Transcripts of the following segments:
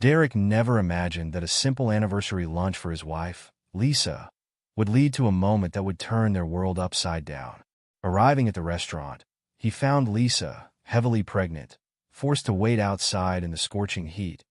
Derek never imagined that a simple anniversary lunch for his wife, Lisa, would lead to a moment that would turn their world upside down. Arriving at the restaurant, he found Lisa, heavily pregnant, forced to wait outside in the scorching heat,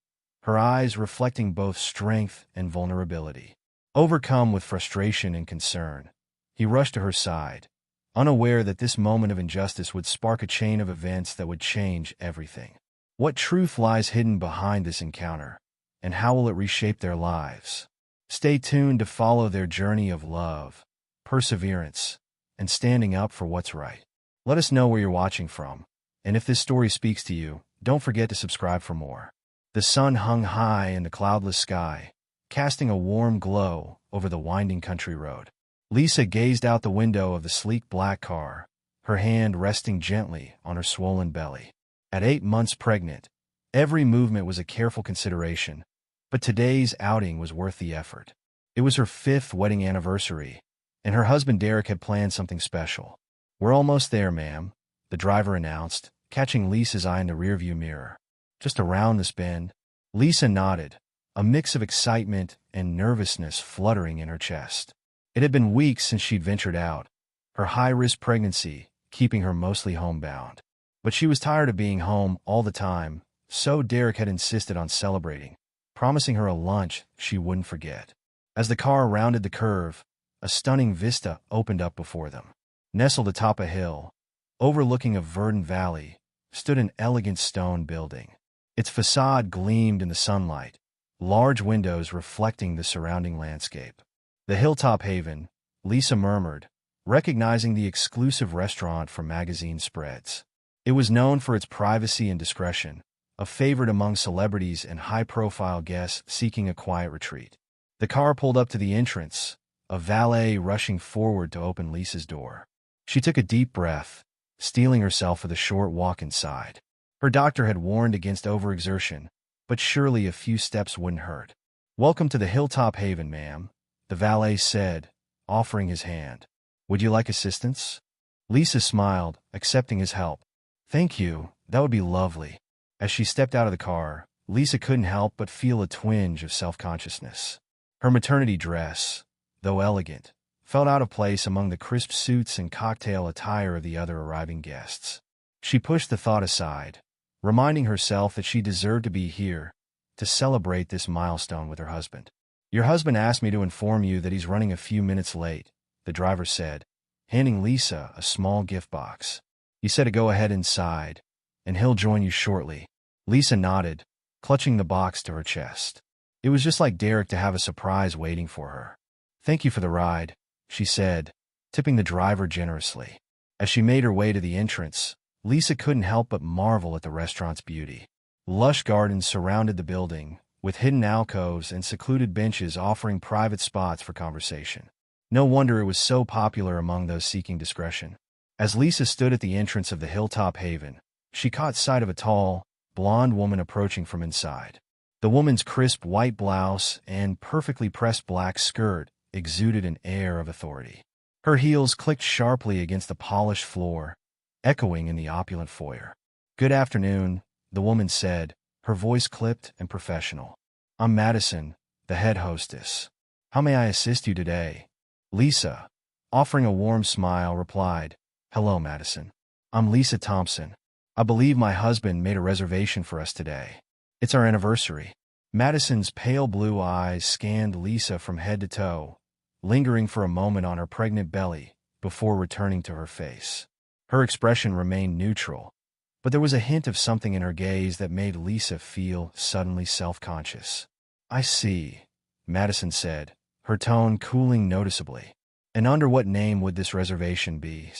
her eyes reflecting both strength and vulnerability. Overcome with frustration and concern, he rushed to her side, unaware that this moment of injustice would spark a chain of events that would change everything. What truth lies hidden behind this encounter, and how will it reshape their lives? Stay tuned to follow their journey of love, perseverance, and standing up for what's right. Let us know where you're watching from, and if this story speaks to you, don't forget to subscribe for more. The sun hung high in the cloudless sky, casting a warm glow over the winding country road. Lisa gazed out the window of the sleek black car, her hand resting gently on her swollen belly. At 8 months pregnant, every movement was a careful consideration, but today's outing was worth the effort. It was her 5th wedding anniversary, and her husband Derek had planned something special. "We're almost there, ma'am," the driver announced, catching Lisa's eye in the rearview mirror. "Just around this bend." Lisa nodded, a mix of excitement and nervousness fluttering in her chest. It had been weeks since she'd ventured out, her high-risk pregnancy keeping her mostly homebound. But she was tired of being home all the time, so Derek had insisted on celebrating, promising her a lunch she wouldn't forget. As the car rounded the curve, a stunning vista opened up before them. Nestled atop a hill, overlooking a verdant valley, stood an elegant stone building. Its facade gleamed in the sunlight, large windows reflecting the surrounding landscape. "The Hilltop Haven," Lisa murmured, recognizing the exclusive restaurant from magazine spreads. It was known for its privacy and discretion, a favorite among celebrities and high-profile guests seeking a quiet retreat. The car pulled up to the entrance, a valet rushing forward to open Lisa's door. She took a deep breath, steeling herself for the short walk inside. Her doctor had warned against overexertion, but surely a few steps wouldn't hurt. "Welcome to the Hilltop Haven, ma'am," the valet said, offering his hand. "Would you like assistance?" Lisa smiled, accepting his help. "Thank you, that would be lovely." As she stepped out of the car, Lisa couldn't help but feel a twinge of self-consciousness. Her maternity dress, though elegant, felt out of place among the crisp suits and cocktail attire of the other arriving guests. She pushed the thought aside, reminding herself that she deserved to be here, to celebrate this milestone with her husband. "Your husband asked me to inform you that he's running a few minutes late," the driver said, handing Lisa a small gift box. "He said to go ahead inside, and he'll join you shortly." Lisa nodded, clutching the box to her chest. It was just like Derek to have a surprise waiting for her. "Thank you for the ride," she said, tipping the driver generously. As she made her way to the entrance, Lisa couldn't help but marvel at the restaurant's beauty. Lush gardens surrounded the building, with hidden alcoves and secluded benches offering private spots for conversation. No wonder it was so popular among those seeking discretion. As Lisa stood at the entrance of the Hilltop Haven, she caught sight of a tall, blonde woman approaching from inside. The woman's crisp white blouse and perfectly pressed black skirt exuded an air of authority. Her heels clicked sharply against the polished floor, echoing in the opulent foyer. "Good afternoon," the woman said, her voice clipped and professional. "I'm Madison, the head hostess. How may I assist you today?" Lisa, offering a warm smile, replied, "Hello, Madison. I'm Lisa Thompson. I believe my husband made a reservation for us today. It's our anniversary." Madison's pale blue eyes scanned Lisa from head to toe, lingering for a moment on her pregnant belly before returning to her face. Her expression remained neutral, but there was a hint of something in her gaze that made Lisa feel suddenly self-conscious. "I see," Madison said, her tone cooling noticeably. "And under what name would this reservation be?"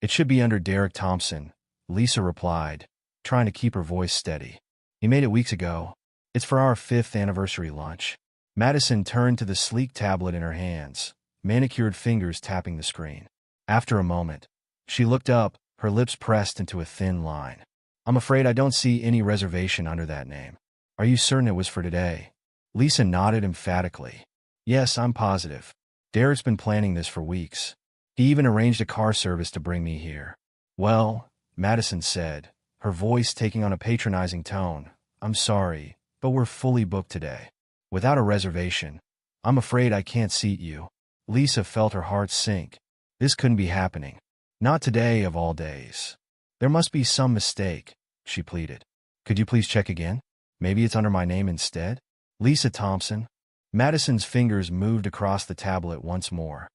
"It should be under Derek Thompson," Lisa replied, trying to keep her voice steady. "He made it weeks ago. It's for our 5th anniversary lunch." Madison turned to the sleek tablet in her hands, manicured fingers tapping the screen. After a moment, she looked up, her lips pressed into a thin line. "I'm afraid I don't see any reservation under that name. Are you certain it was for today?" Lisa nodded emphatically. "Yes, I'm positive. Derek's been planning this for weeks. He even arranged a car service to bring me here." "Well," Madison said, her voice taking on a patronizing tone, "I'm sorry, but we're fully booked today. Without a reservation, I'm afraid I can't seat you." Lisa felt her heart sink. This couldn't be happening. Not today of all days. "There must be some mistake," she pleaded. "Could you please check again? Maybe it's under my name instead?" Lisa Thompson. Madison's fingers moved across the tablet once more,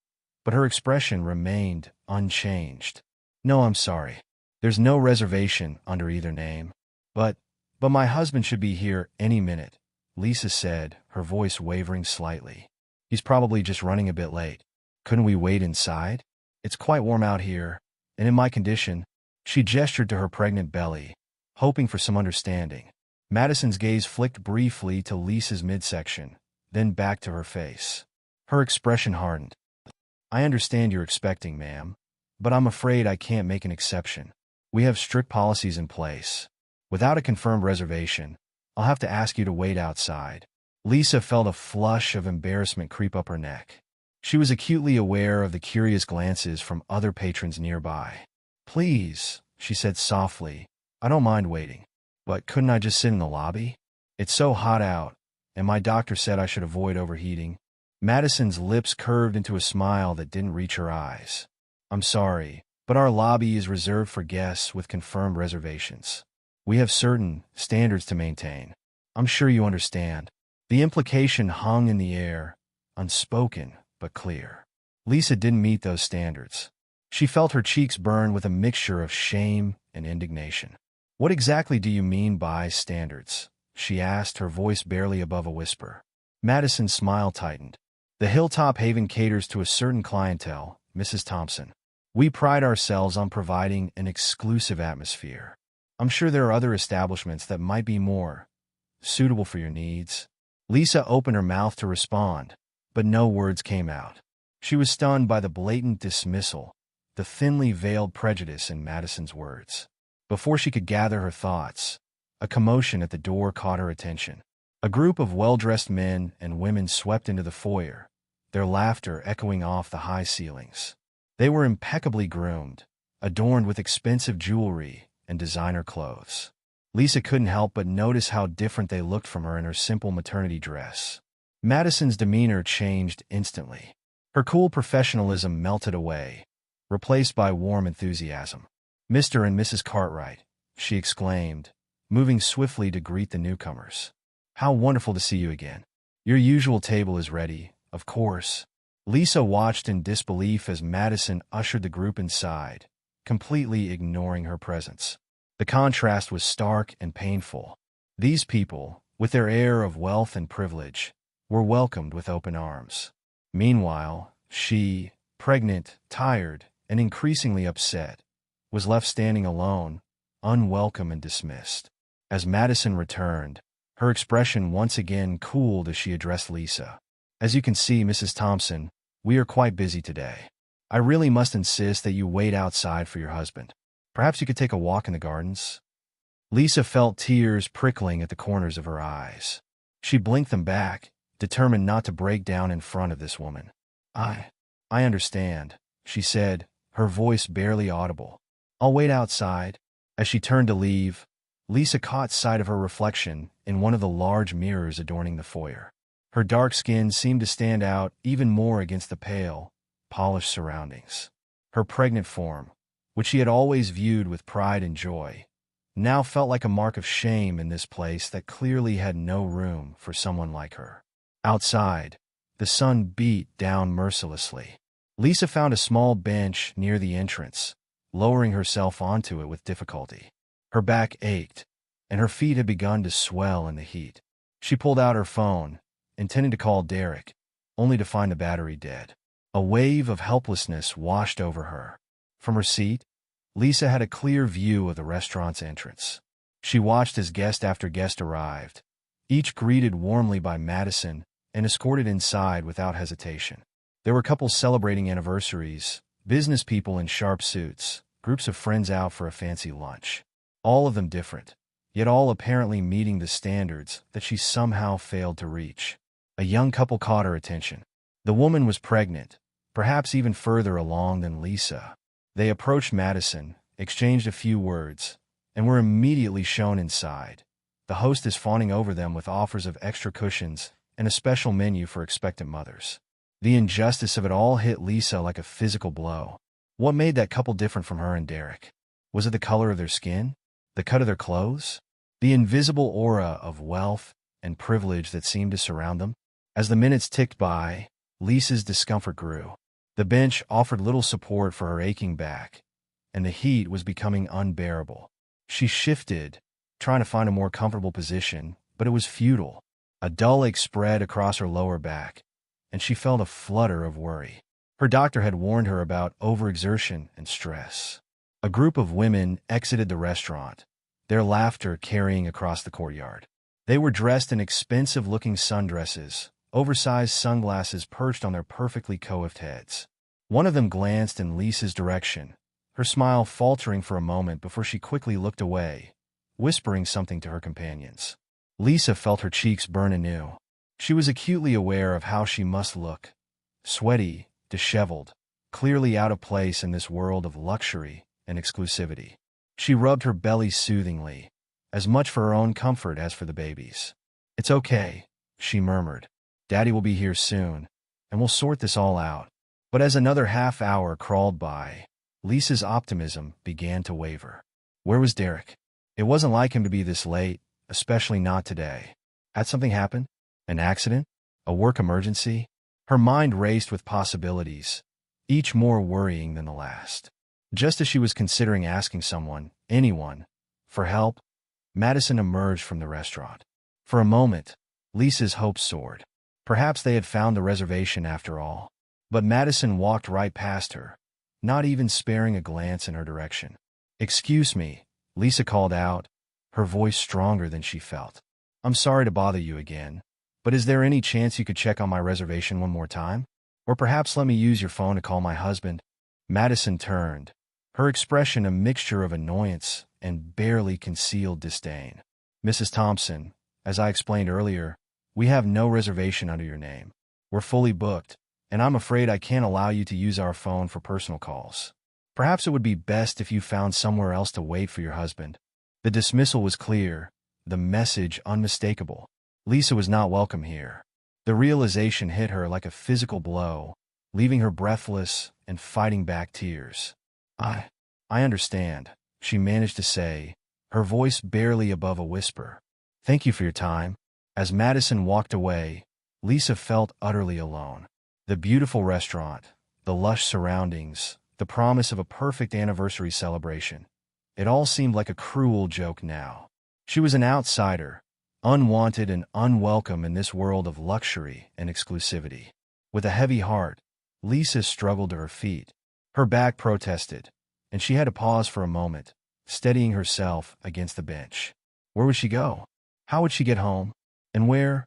but her expression remained unchanged. "No, I'm sorry. There's no reservation under either name. But my husband should be here any minute," Lisa said, her voice wavering slightly. "He's probably just running a bit late. Couldn't we wait inside? It's quite warm out here, and in my condition." She gestured to her pregnant belly, hoping for some understanding. Madison's gaze flicked briefly to Lisa's midsection, then back to her face. Her expression hardened. "I understand you're expecting, ma'am, but I'm afraid I can't make an exception. We have strict policies in place. Without a confirmed reservation, I'll have to ask you to wait outside." Lisa felt a flush of embarrassment creep up her neck. She was acutely aware of the curious glances from other patrons nearby. "Please," she said softly, "I don't mind waiting. But couldn't I just sit in the lobby? It's so hot out, and my doctor said I should avoid overheating." Madison's lips curved into a smile that didn't reach her eyes. "I'm sorry, but our lobby is reserved for guests with confirmed reservations. We have certain standards to maintain. I'm sure you understand." The implication hung in the air, unspoken but clear. Lisa didn't meet those standards. She felt her cheeks burn with a mixture of shame and indignation. "What exactly do you mean by standards?" she asked, her voice barely above a whisper. Madison's smile tightened. "The Hilltop Haven caters to a certain clientele, Mrs. Thompson. We pride ourselves on providing an exclusive atmosphere. I'm sure there are other establishments that might be more suitable for your needs." Lisa opened her mouth to respond, but no words came out. She was stunned by the blatant dismissal, the thinly veiled prejudice in Madison's words. Before she could gather her thoughts, a commotion at the door caught her attention. A group of well-dressed men and women swept into the foyer, their laughter echoing off the high ceilings. They were impeccably groomed, adorned with expensive jewelry and designer clothes. Lisa couldn't help but notice how different they looked from her in her simple maternity dress. Madison's demeanor changed instantly. Her cool professionalism melted away, replaced by warm enthusiasm. "Mr. and Mrs. Cartwright," she exclaimed, moving swiftly to greet the newcomers. "How wonderful to see you again. Your usual table is ready, of course." Lisa watched in disbelief as Madison ushered the group inside, completely ignoring her presence. The contrast was stark and painful. These people, with their air of wealth and privilege, were welcomed with open arms. Meanwhile, she, pregnant, tired, and increasingly upset, was left standing alone, unwelcome and dismissed. As Madison returned, her expression once again cooled as she addressed Lisa. "As you can see, Mrs. Thompson, we are quite busy today. I really must insist that you wait outside for your husband. Perhaps you could take a walk in the gardens?" Lisa felt tears prickling at the corners of her eyes. She blinked them back, determined not to break down in front of this woman. I understand," she said, her voice barely audible. "I'll wait outside." As she turned to leave, Lisa caught sight of her reflection in one of the large mirrors adorning the foyer. Her dark skin seemed to stand out even more against the pale, polished surroundings. Her pregnant form, which she had always viewed with pride and joy, now felt like a mark of shame in this place that clearly had no room for someone like her. Outside, the sun beat down mercilessly. Lisa found a small bench near the entrance, lowering herself onto it with difficulty. Her back ached, and her feet had begun to swell in the heat. She pulled out her phone, intending to call Derek, only to find the battery dead. A wave of helplessness washed over her. From her seat, Lisa had a clear view of the restaurant's entrance. She watched as guest after guest arrived, each greeted warmly by Madison and escorted inside without hesitation. There were couples celebrating anniversaries, business people in sharp suits, groups of friends out for a fancy lunch. All of them different, yet all apparently meeting the standards that she somehow failed to reach. A young couple caught her attention. The woman was pregnant, perhaps even further along than Lisa. They approached Madison, exchanged a few words, and were immediately shown inside, the hostess fawning over them with offers of extra cushions and a special menu for expectant mothers. The injustice of it all hit Lisa like a physical blow. What made that couple different from her and Derek? Was it the color of their skin? The cut of their clothes? The invisible aura of wealth and privilege that seemed to surround them? As the minutes ticked by, Lisa's discomfort grew. The bench offered little support for her aching back, and the heat was becoming unbearable. She shifted, trying to find a more comfortable position, but it was futile. A dull ache spread across her lower back, and she felt a flutter of worry. Her doctor had warned her about overexertion and stress. A group of women exited the restaurant, their laughter carrying across the courtyard. They were dressed in expensive-looking sundresses, oversized sunglasses perched on their perfectly coiffed heads. One of them glanced in Lisa's direction, her smile faltering for a moment before she quickly looked away, whispering something to her companions. Lisa felt her cheeks burn anew. She was acutely aware of how she must look: sweaty, disheveled, clearly out of place in this world of luxury and exclusivity. She rubbed her belly soothingly, as much for her own comfort as for the baby's. "It's okay," she murmured. "Daddy will be here soon, and we'll sort this all out." But as another half hour crawled by, Lisa's optimism began to waver. Where was Derek? It wasn't like him to be this late, especially not today. Had something happened? An accident? A work emergency? Her mind raced with possibilities, each more worrying than the last. Just as she was considering asking someone, anyone, for help, Madison emerged from the restaurant. For a moment, Lisa's hopes soared. Perhaps they had found the reservation after all. But Madison walked right past her, not even sparing a glance in her direction. "Excuse me," Lisa called out, her voice stronger than she felt. "I'm sorry to bother you again, but is there any chance you could check on my reservation one more time? Or perhaps let me use your phone to call my husband?" Madison turned, her expression a mixture of annoyance and barely concealed disdain. "Mrs. Thompson, as I explained earlier, we have no reservation under your name. We're fully booked, and I'm afraid I can't allow you to use our phone for personal calls. Perhaps it would be best if you found somewhere else to wait for your husband." The dismissal was clear, the message unmistakable. Lisa was not welcome here. The realization hit her like a physical blow, leaving her breathless and fighting back tears. I understand," she managed to say, her voice barely above a whisper. "Thank you for your time." As Madison walked away, Lisa felt utterly alone. The beautiful restaurant, the lush surroundings, the promise of a perfect anniversary celebration. It all seemed like a cruel joke now. She was an outsider, unwanted and unwelcome in this world of luxury and exclusivity. With a heavy heart, Lisa struggled to her feet. Her back protested, and she had to pause for a moment, steadying herself against the bench. Where would she go? How would she get home? And where,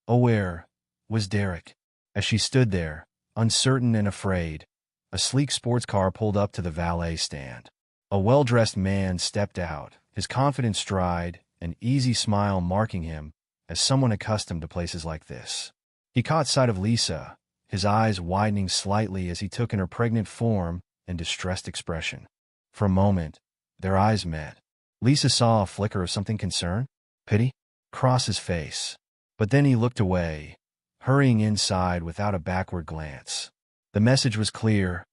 oh where, was Derek? As she stood there, uncertain and afraid, a sleek sports car pulled up to the valet stand. A well-dressed man stepped out, his confident stride, an easy smile marking him as someone accustomed to places like this. He caught sight of Lisa, his eyes widening slightly as he took in her pregnant form and distressed expression. For a moment, their eyes met. Lisa saw a flicker of something concerned, pity, cross his face. But then he looked away, hurrying inside without a backward glance. The message was clear: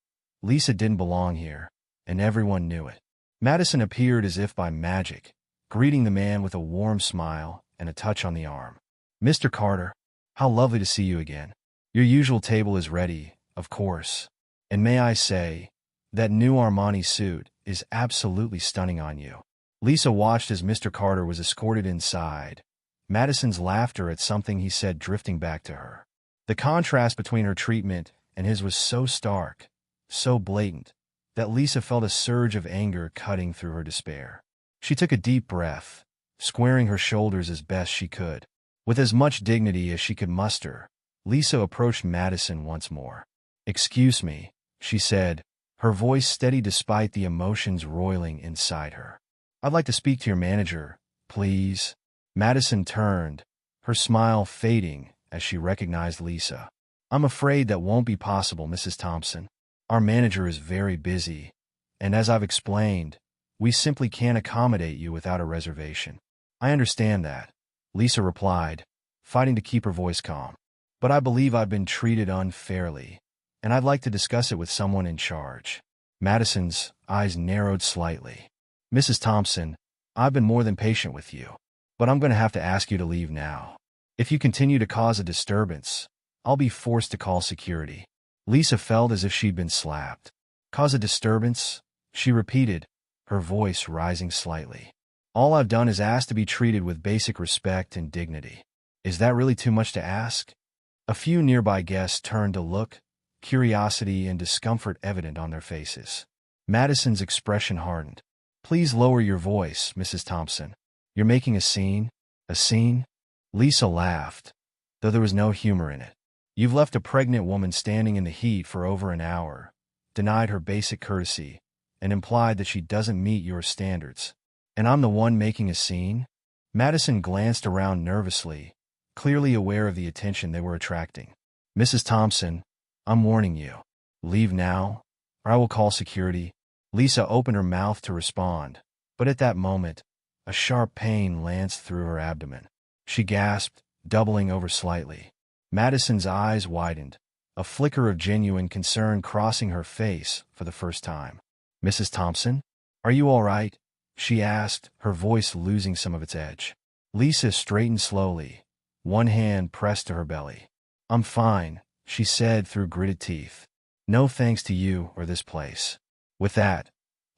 Lisa didn't belong here, and everyone knew it. Madison appeared as if by magic, greeting the man with a warm smile and a touch on the arm. "Mr. Carter, how lovely to see you again. Your usual table is ready, of course. And may I say, that new Armani suit is absolutely stunning on you." Lisa watched as Mr. Carter was escorted inside, Madison's laughter at something he said drifting back to her. The contrast between her treatment and his was so stark, so blatant, that Lisa felt a surge of anger cutting through her despair. She took a deep breath, squaring her shoulders as best she could. With as much dignity as she could muster, Lisa approached Madison once more. "Excuse me," she said, her voice steady despite the emotions roiling inside her. "I'd like to speak to your manager, please." Madison turned, her smile fading as she recognized Lisa. "I'm afraid that won't be possible, Mrs. Thompson. Our manager is very busy, and as I've explained, we simply can't accommodate you without a reservation." I understand that, Lisa replied, fighting to keep her voice calm. But I believe I've been treated unfairly, and I'd like to discuss it with someone in charge. Madison's eyes narrowed slightly. Mrs. Thompson, I've been more than patient with you, but I'm going to have to ask you to leave now. If you continue to cause a disturbance, I'll be forced to call security. Lisa felt as if she'd been slapped. Cause a disturbance? She repeated, her voice rising slightly. All I've done is ask to be treated with basic respect and dignity. Is that really too much to ask? A few nearby guests turned to look, curiosity and discomfort evident on their faces. Madison's expression hardened. Please lower your voice, Mrs. Thompson. You're making a scene? A scene? Lisa laughed, though there was no humor in it. You've left a pregnant woman standing in the heat for over an hour, denied her basic courtesy, and implied that she doesn't meet your standards. And I'm the one making a scene? Madison glanced around nervously, clearly aware of the attention they were attracting. Mrs. Thompson, I'm warning you. Leave now, or I will call security. Lisa opened her mouth to respond, but at that moment, a sharp pain lanced through her abdomen. She gasped, doubling over slightly. Madison's eyes widened, a flicker of genuine concern crossing her face for the first time. Mrs. Thompson, are you all right? She asked, her voice losing some of its edge. Lisa straightened slowly, one hand pressed to her belly. I'm fine, she said through gritted teeth. No thanks to you or this place. With that,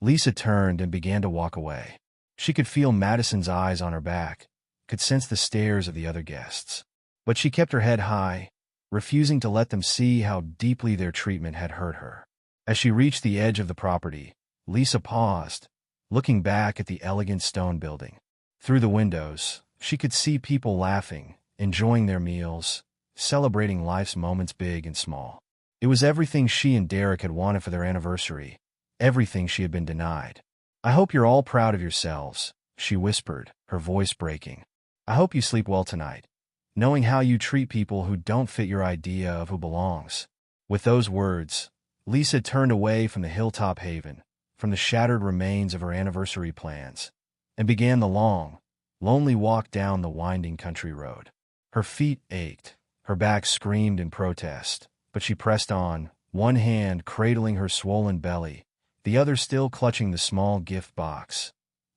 Lisa turned and began to walk away. She could feel Madison's eyes on her back, could sense the stares of the other guests. But she kept her head high, refusing to let them see how deeply their treatment had hurt her. As she reached the edge of the property, Lisa paused, looking back at the elegant stone building. Through the windows, she could see people laughing, enjoying their meals, celebrating life's moments big and small. It was everything she and Derek had wanted for their anniversary, everything she had been denied. I hope you're all proud of yourselves, she whispered, her voice breaking. I hope you sleep well tonight, knowing how you treat people who don't fit your idea of who belongs. With those words, Lisa turned away from the hilltop haven, from the shattered remains of her anniversary plans, and began the long, lonely walk down the winding country road. Her feet ached, her back screamed in protest, but she pressed on, one hand cradling her swollen belly, the other still clutching the small gift box,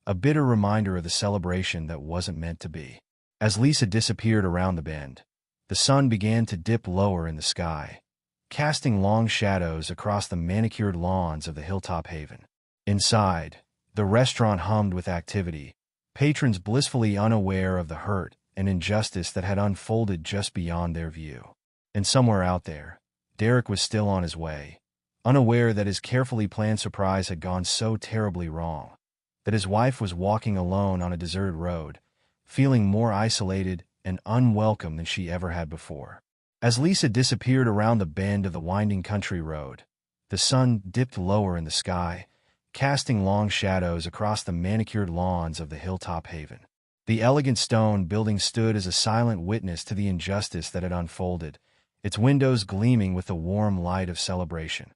a bitter reminder of the celebration that wasn't meant to be. As Lisa disappeared around the bend, the sun began to dip lower in the sky, casting long shadows across the manicured lawns of the hilltop haven. Inside, the restaurant hummed with activity, patrons blissfully unaware of the hurt and injustice that had unfolded just beyond their view. And somewhere out there, Derek was still on his way, unaware that his carefully planned surprise had gone so terribly wrong, that his wife was walking alone on a deserted road, feeling more isolated and unwelcome than she ever had before. As Lisa disappeared around the bend of the winding country road, the sun dipped lower in the sky, casting long shadows across the manicured lawns of the hilltop haven. The elegant stone building stood as a silent witness to the injustice that had unfolded, its windows gleaming with the warm light of celebration,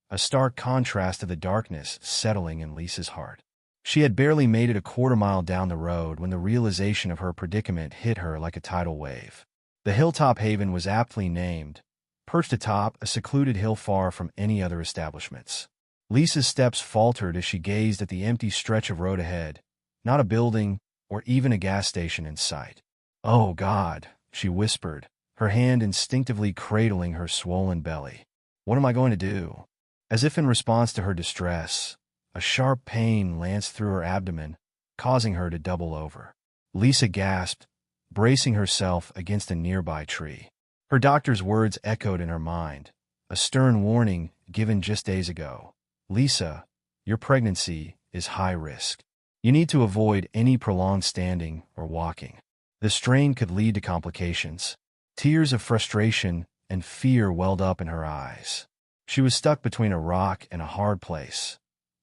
a stark contrast to the darkness settling in Lisa's heart. She had barely made it a quarter-mile down the road when the realization of her predicament hit her like a tidal wave. The hilltop haven was aptly named, perched atop a secluded hill far from any other establishments. Lisa's steps faltered as she gazed at the empty stretch of road ahead, not a building or even a gas station in sight. "Oh, God," she whispered, her hand instinctively cradling her swollen belly. "What am I going to do?" As if in response to her distress, a sharp pain lanced through her abdomen, causing her to double over. Lisa gasped, bracing herself against a nearby tree. Her doctor's words echoed in her mind, a stern warning given just days ago. "Lisa, your pregnancy is high risk. You need to avoid any prolonged standing or walking. The strain could lead to complications." Tears of frustration and fear welled up in her eyes. She was stuck between a rock and a hard place,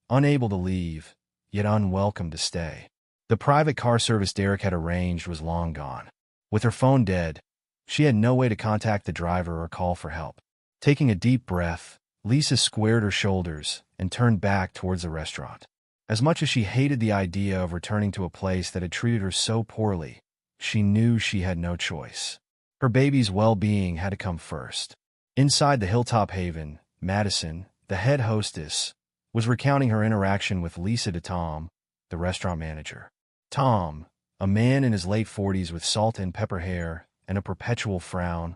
unable to leave, yet unwelcome to stay. The private car service Derek had arranged was long gone. With her phone dead, she had no way to contact the driver or call for help. Taking a deep breath, Lisa squared her shoulders and turned back towards the restaurant. As much as she hated the idea of returning to a place that had treated her so poorly, she knew she had no choice. Her baby's well-being had to come first. Inside the Hilltop Haven, Madison, the head hostess, was recounting her interaction with Lisa to Tom, the restaurant manager. Tom, a man in his late 40s with salt and pepper hair and a perpetual frown,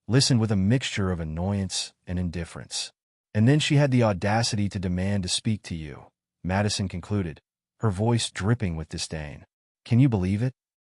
listened with a mixture of annoyance and indifference. "And then she had the audacity to demand to speak to you," Madison concluded, her voice dripping with disdain. "Can you believe it?"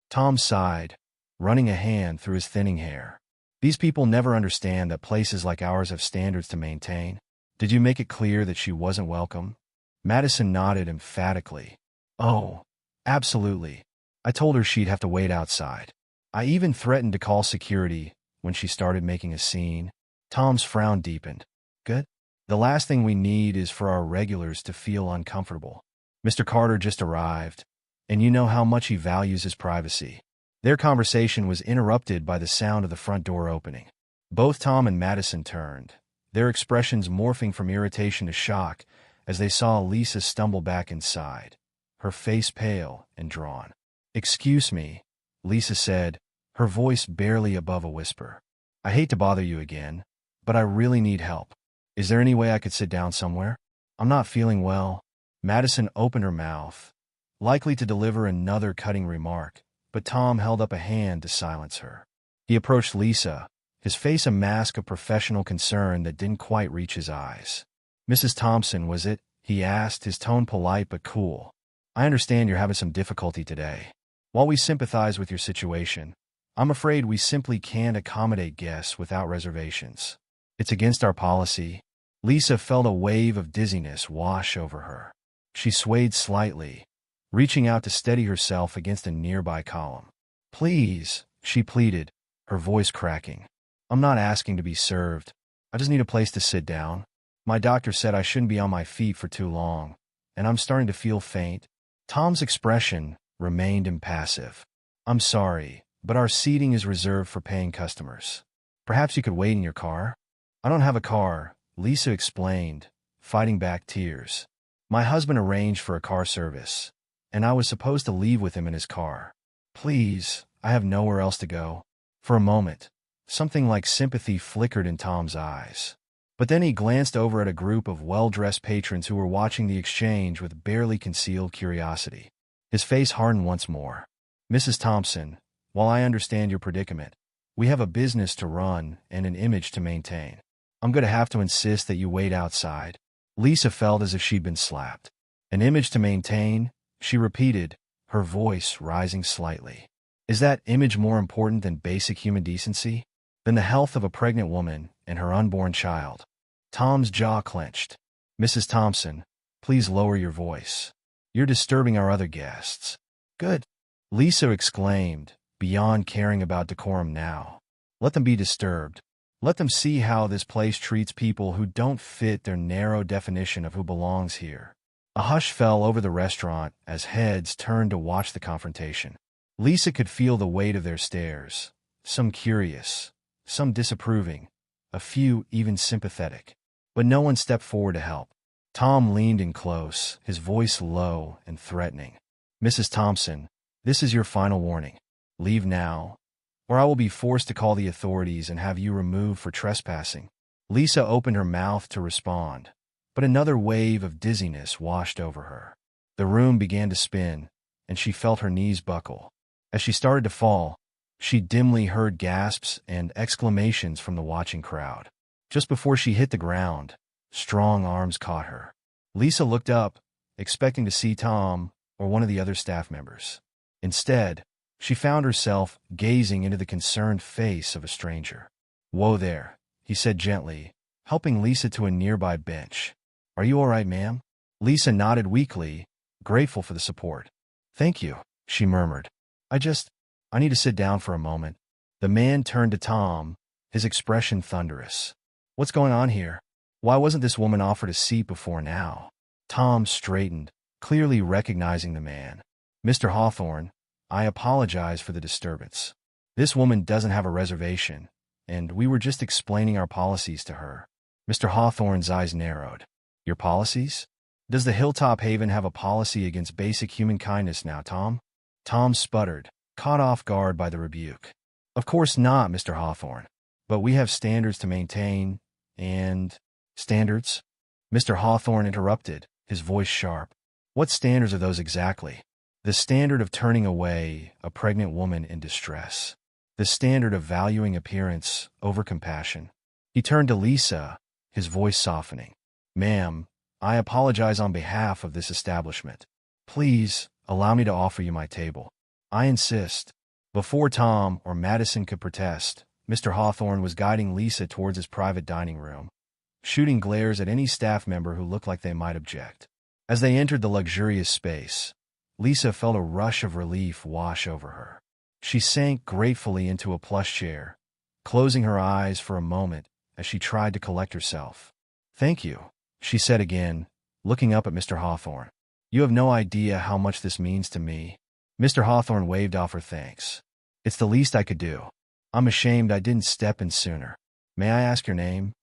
Tom sighed, running a hand through his thinning hair. "These people never understand that places like ours have standards to maintain. Did you make it clear that she wasn't welcome?" Madison nodded emphatically. "Oh, absolutely. I told her she'd have to wait outside. I even threatened to call security when she started making a scene." Tom's frown deepened. "Good. The last thing we need is for our regulars to feel uncomfortable. Mr. Carter just arrived, and you know how much he values his privacy." Their conversation was interrupted by the sound of the front door opening. Both Tom and Madison turned, their expressions morphing from irritation to shock as they saw Lisa stumble back inside, her face pale and drawn. "Excuse me," Lisa said, her voice barely above a whisper. "I hate to bother you again, but I really need help. Is there any way I could sit down somewhere? I'm not feeling well." Madison opened her mouth, likely to deliver another cutting remark, but Tom held up a hand to silence her. He approached Lisa, his face a mask of professional concern that didn't quite reach his eyes. "Mrs. Thompson, was it?" he asked, his tone polite but cool. "I understand you're having some difficulty today. While we sympathize with your situation, I'm afraid we simply can't accommodate guests without reservations. It's against our policy." Lisa felt a wave of dizziness wash over her. She swayed slightly, reaching out to steady herself against a nearby column. "Please," she pleaded, her voice cracking. "I'm not asking to be served. I just need a place to sit down. My doctor said I shouldn't be on my feet for too long, and I'm starting to feel faint." Tom's expression remained impassive. "I'm sorry, but our seating is reserved for paying customers. Perhaps you could wait in your car?" "I don't have a car," Lisa explained, fighting back tears. "My husband arranged for a car service, and I was supposed to leave with him in his car. Please, I have nowhere else to go." For a moment, something like sympathy flickered in Tom's eyes. But then he glanced over at a group of well-dressed patrons who were watching the exchange with barely concealed curiosity. His face hardened once more. "Mrs. Thompson, while I understand your predicament, we have a business to run and an image to maintain. I'm going to have to insist that you wait outside." Lisa felt as if she'd been slapped. "An image to maintain?" she repeated, her voice rising slightly. "Is that image more important than basic human decency? Than the health of a pregnant woman and her unborn child?" Tom's jaw clenched. "Mrs. Thompson, please lower your voice. You're disturbing our other guests." "Good," Lisa exclaimed, beyond caring about decorum now. "Let them be disturbed. Let them see how this place treats people who don't fit their narrow definition of who belongs here." A hush fell over the restaurant as heads turned to watch the confrontation. Lisa could feel the weight of their stares, some curious, some disapproving, a few even sympathetic. But no one stepped forward to help. Tom leaned in close, his voice low and threatening. "Mrs. Thompson, this is your final warning. Leave now, or I will be forced to call the authorities and have you removed for trespassing." Lisa opened her mouth to respond, but another wave of dizziness washed over her. The room began to spin, and she felt her knees buckle. As she started to fall, she dimly heard gasps and exclamations from the watching crowd. Just before she hit the ground, strong arms caught her. Lisa looked up, expecting to see Tom or one of the other staff members. Instead, she found herself gazing into the concerned face of a stranger. "Whoa there," he said gently, helping Lisa to a nearby bench. "Are you all right, ma'am?" Lisa nodded weakly, grateful for the support. "Thank you," she murmured. I need to sit down for a moment." The man turned to Tom, his expression thunderous. "What's going on here? Why wasn't this woman offered a seat before now?" Tom straightened, clearly recognizing the man. "Mr. Hawthorne, I apologize for the disturbance. This woman doesn't have a reservation, and we were just explaining our policies to her." Mr. Hawthorne's eyes narrowed. "Your policies?" Does the Hilltop Haven have a policy against basic human kindness now, Tom? Tom sputtered, caught off guard by the rebuke. Of course not, Mr. Hawthorne. But we have standards to maintain, and... Standards? Mr. Hawthorne interrupted, his voice sharp. What standards are those exactly? The standard of turning away a pregnant woman in distress. The standard of valuing appearance over compassion. He turned to Lisa, his voice softening. Ma'am, I apologize on behalf of this establishment. Please, allow me to offer you my table. I insist. Before Tom or Madison could protest, Mr. Hawthorne was guiding Lisa towards his private dining room, shooting glares at any staff member who looked like they might object. As they entered the luxurious space, Lisa felt a rush of relief wash over her. She sank gratefully into a plush chair, closing her eyes for a moment as she tried to collect herself. Thank you, she said again, looking up at Mr. Hawthorne. You have no idea how much this means to me. Mr. Hawthorne waved off her thanks. It's the least I could do. I'm ashamed I didn't step in sooner. May I ask your name?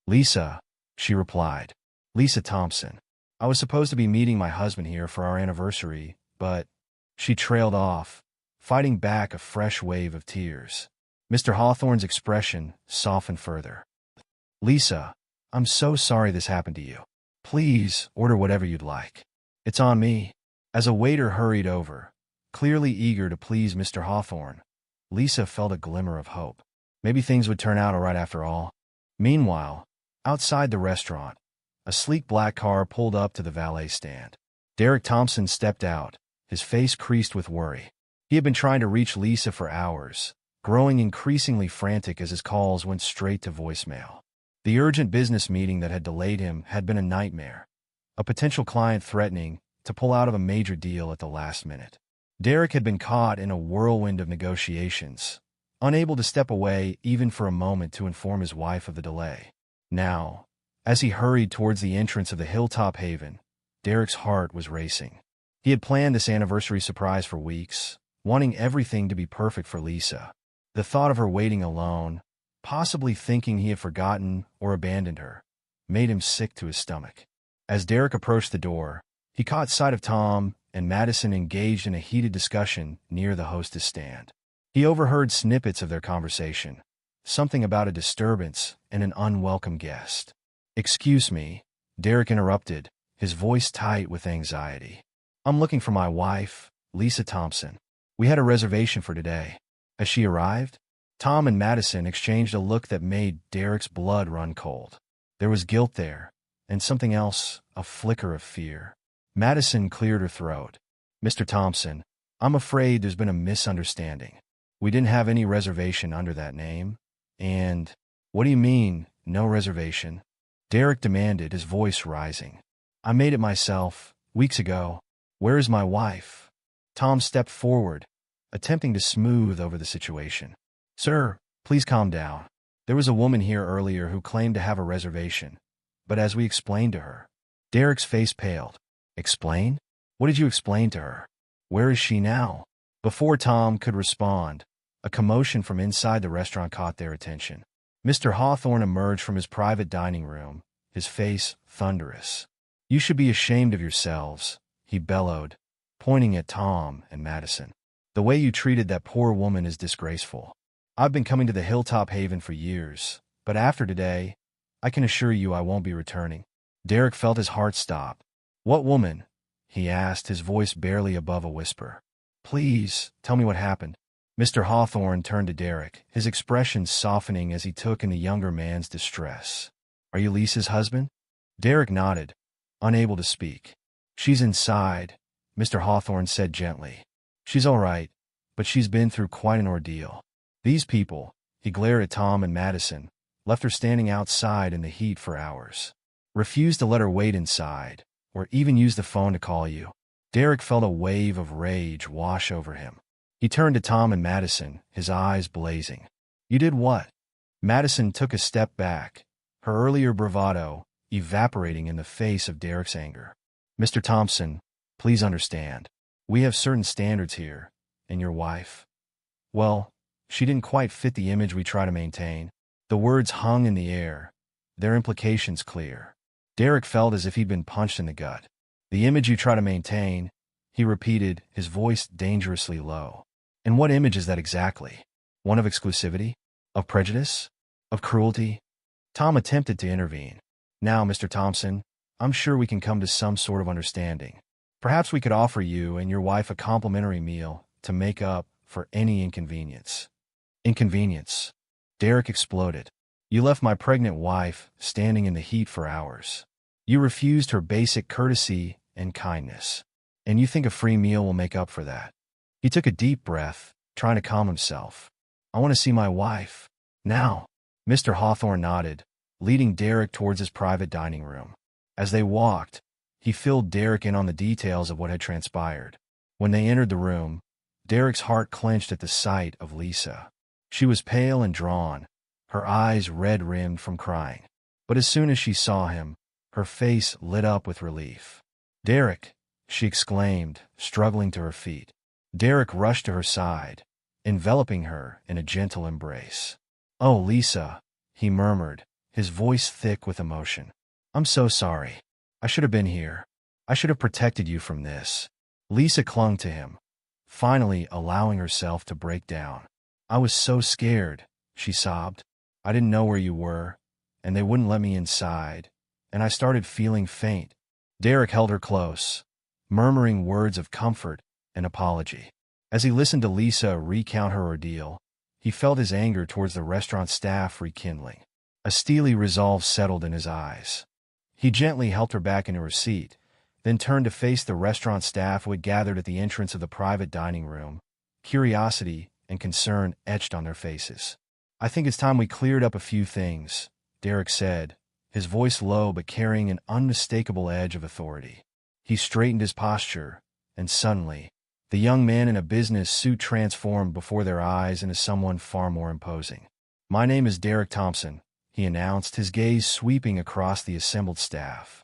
Lisa, she replied. Lisa Thompson. I was supposed to be meeting my husband here for our anniversary, but... She trailed off, fighting back a fresh wave of tears. Mr. Hawthorne's expression softened further. Lisa, I'm so sorry this happened to you. Please, order whatever you'd like. It's on me. As a waiter hurried over, clearly eager to please Mr. Hawthorne, Lisa felt a glimmer of hope. Maybe things would turn out all right after all. Meanwhile, outside the restaurant, a sleek black car pulled up to the valet stand. Derek Thompson stepped out, his face creased with worry. He had been trying to reach Lisa for hours, growing increasingly frantic as his calls went straight to voicemail. The urgent business meeting that had delayed him had been a nightmare, a potential client threatening to pull out of a major deal at the last minute. Derek had been caught in a whirlwind of negotiations, unable to step away even for a moment to inform his wife of the delay. Now, as he hurried towards the entrance of the Hilltop Haven, Derek's heart was racing. He had planned this anniversary surprise for weeks, wanting everything to be perfect for Lisa. The thought of her waiting alone, possibly thinking he had forgotten or abandoned her, made him sick to his stomach. As Derek approached the door, he caught sight of Tom and Madison engaged in a heated discussion near the hostess stand. He overheard snippets of their conversation, something about a disturbance and an unwelcome guest. Excuse me, Derek interrupted, his voice tight with anxiety. I'm looking for my wife, Lisa Thompson. We had a reservation for today. Has she arrived? Tom and Madison exchanged a look that made Derek's blood run cold. There was guilt there, and something else, a flicker of fear. Madison cleared her throat. Mr. Thompson, I'm afraid there's been a misunderstanding. We didn't have any reservation under that name. And, what do you mean, no reservation? Derek demanded, his voice rising. I made it myself, weeks ago. Where is my wife? Tom stepped forward, attempting to smooth over the situation. Sir, please calm down. There was a woman here earlier who claimed to have a reservation, but as we explained to her, Derek's face paled. Explain? What did you explain to her? Where is she now? Before Tom could respond, a commotion from inside the restaurant caught their attention. Mr. Hawthorne emerged from his private dining room, his face thunderous. You should be ashamed of yourselves, he bellowed, pointing at Tom and Madison. The way you treated that poor woman is disgraceful. I've been coming to the Hilltop Haven for years, but after today, I can assure you I won't be returning. Derek felt his heart stop. What woman? He asked, his voice barely above a whisper. Please, tell me what happened. Mr. Hawthorne turned to Derek, his expression softening as he took in the younger man's distress. Are you Lisa's husband? Derek nodded, unable to speak. She's inside, Mr. Hawthorne said gently. She's all right, but she's been through quite an ordeal. These people, he glared at Tom and Madison, left her standing outside in the heat for hours. Refused to let her wait inside, or even use the phone to call you. Derek felt a wave of rage wash over him. He turned to Tom and Madison, his eyes blazing. You did what? Madison took a step back, her earlier bravado evaporating in the face of Derek's anger. Mr. Thompson, please understand. We have certain standards here, and your wife? Well, she didn't quite fit the image we try to maintain. The words hung in the air, their implications clear. Derek felt as if he'd been punched in the gut. The image you try to maintain, he repeated, his voice dangerously low. And what image is that exactly? One of exclusivity? Of prejudice? Of cruelty? Tom attempted to intervene. Now, Mr. Thompson, I'm sure we can come to some sort of understanding. Perhaps we could offer you and your wife a complimentary meal to make up for any inconvenience. Inconvenience? Derek exploded. You left my pregnant wife standing in the heat for hours. You refused her basic courtesy and kindness. And you think a free meal will make up for that? He took a deep breath, trying to calm himself. I want to see my wife. Now. Mr. Hawthorne nodded, leading Derek towards his private dining room. As they walked, he filled Derek in on the details of what had transpired. When they entered the room, Derek's heart clenched at the sight of Lisa. She was pale and drawn, her eyes red-rimmed from crying. But as soon as she saw him, her face lit up with relief. "Derek!" she exclaimed, struggling to her feet. Derek rushed to her side, enveloping her in a gentle embrace. "Oh, Lisa," he murmured, his voice thick with emotion. "I'm so sorry. I should have been here. I should have protected you from this." Lisa clung to him, finally allowing herself to break down. "I was so scared," she sobbed. "I didn't know where you were, and they wouldn't let me inside, and I started feeling faint." Derek held her close, murmuring words of comfort and apology. As he listened to Lisa recount her ordeal, he felt his anger towards the restaurant staff rekindling. A steely resolve settled in his eyes. He gently helped her back into her seat, then turned to face the restaurant staff who had gathered at the entrance of the private dining room, curiosity and concern etched on their faces. "I think it's time we cleared up a few things," Derek said, his voice low but carrying an unmistakable edge of authority. He straightened his posture, and suddenly, the young man in a business suit transformed before their eyes into someone far more imposing. "My name is Derek Thompson," he announced, his gaze sweeping across the assembled staff.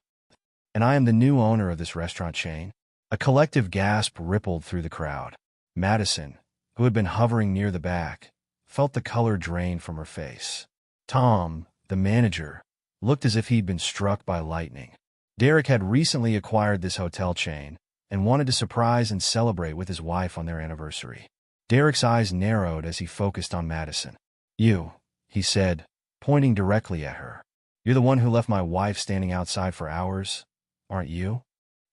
"And I am the new owner of this restaurant chain." A collective gasp rippled through the crowd. Madison, who had been hovering near the back, felt the color drain from her face. Tom, the manager, looked as if he'd been struck by lightning. Derek had recently acquired this hotel chain and wanted to surprise and celebrate with his wife on their anniversary. Derek's eyes narrowed as he focused on Madison. "You," he said, pointing directly at her. "You're the one who left my wife standing outside for hours, aren't you?"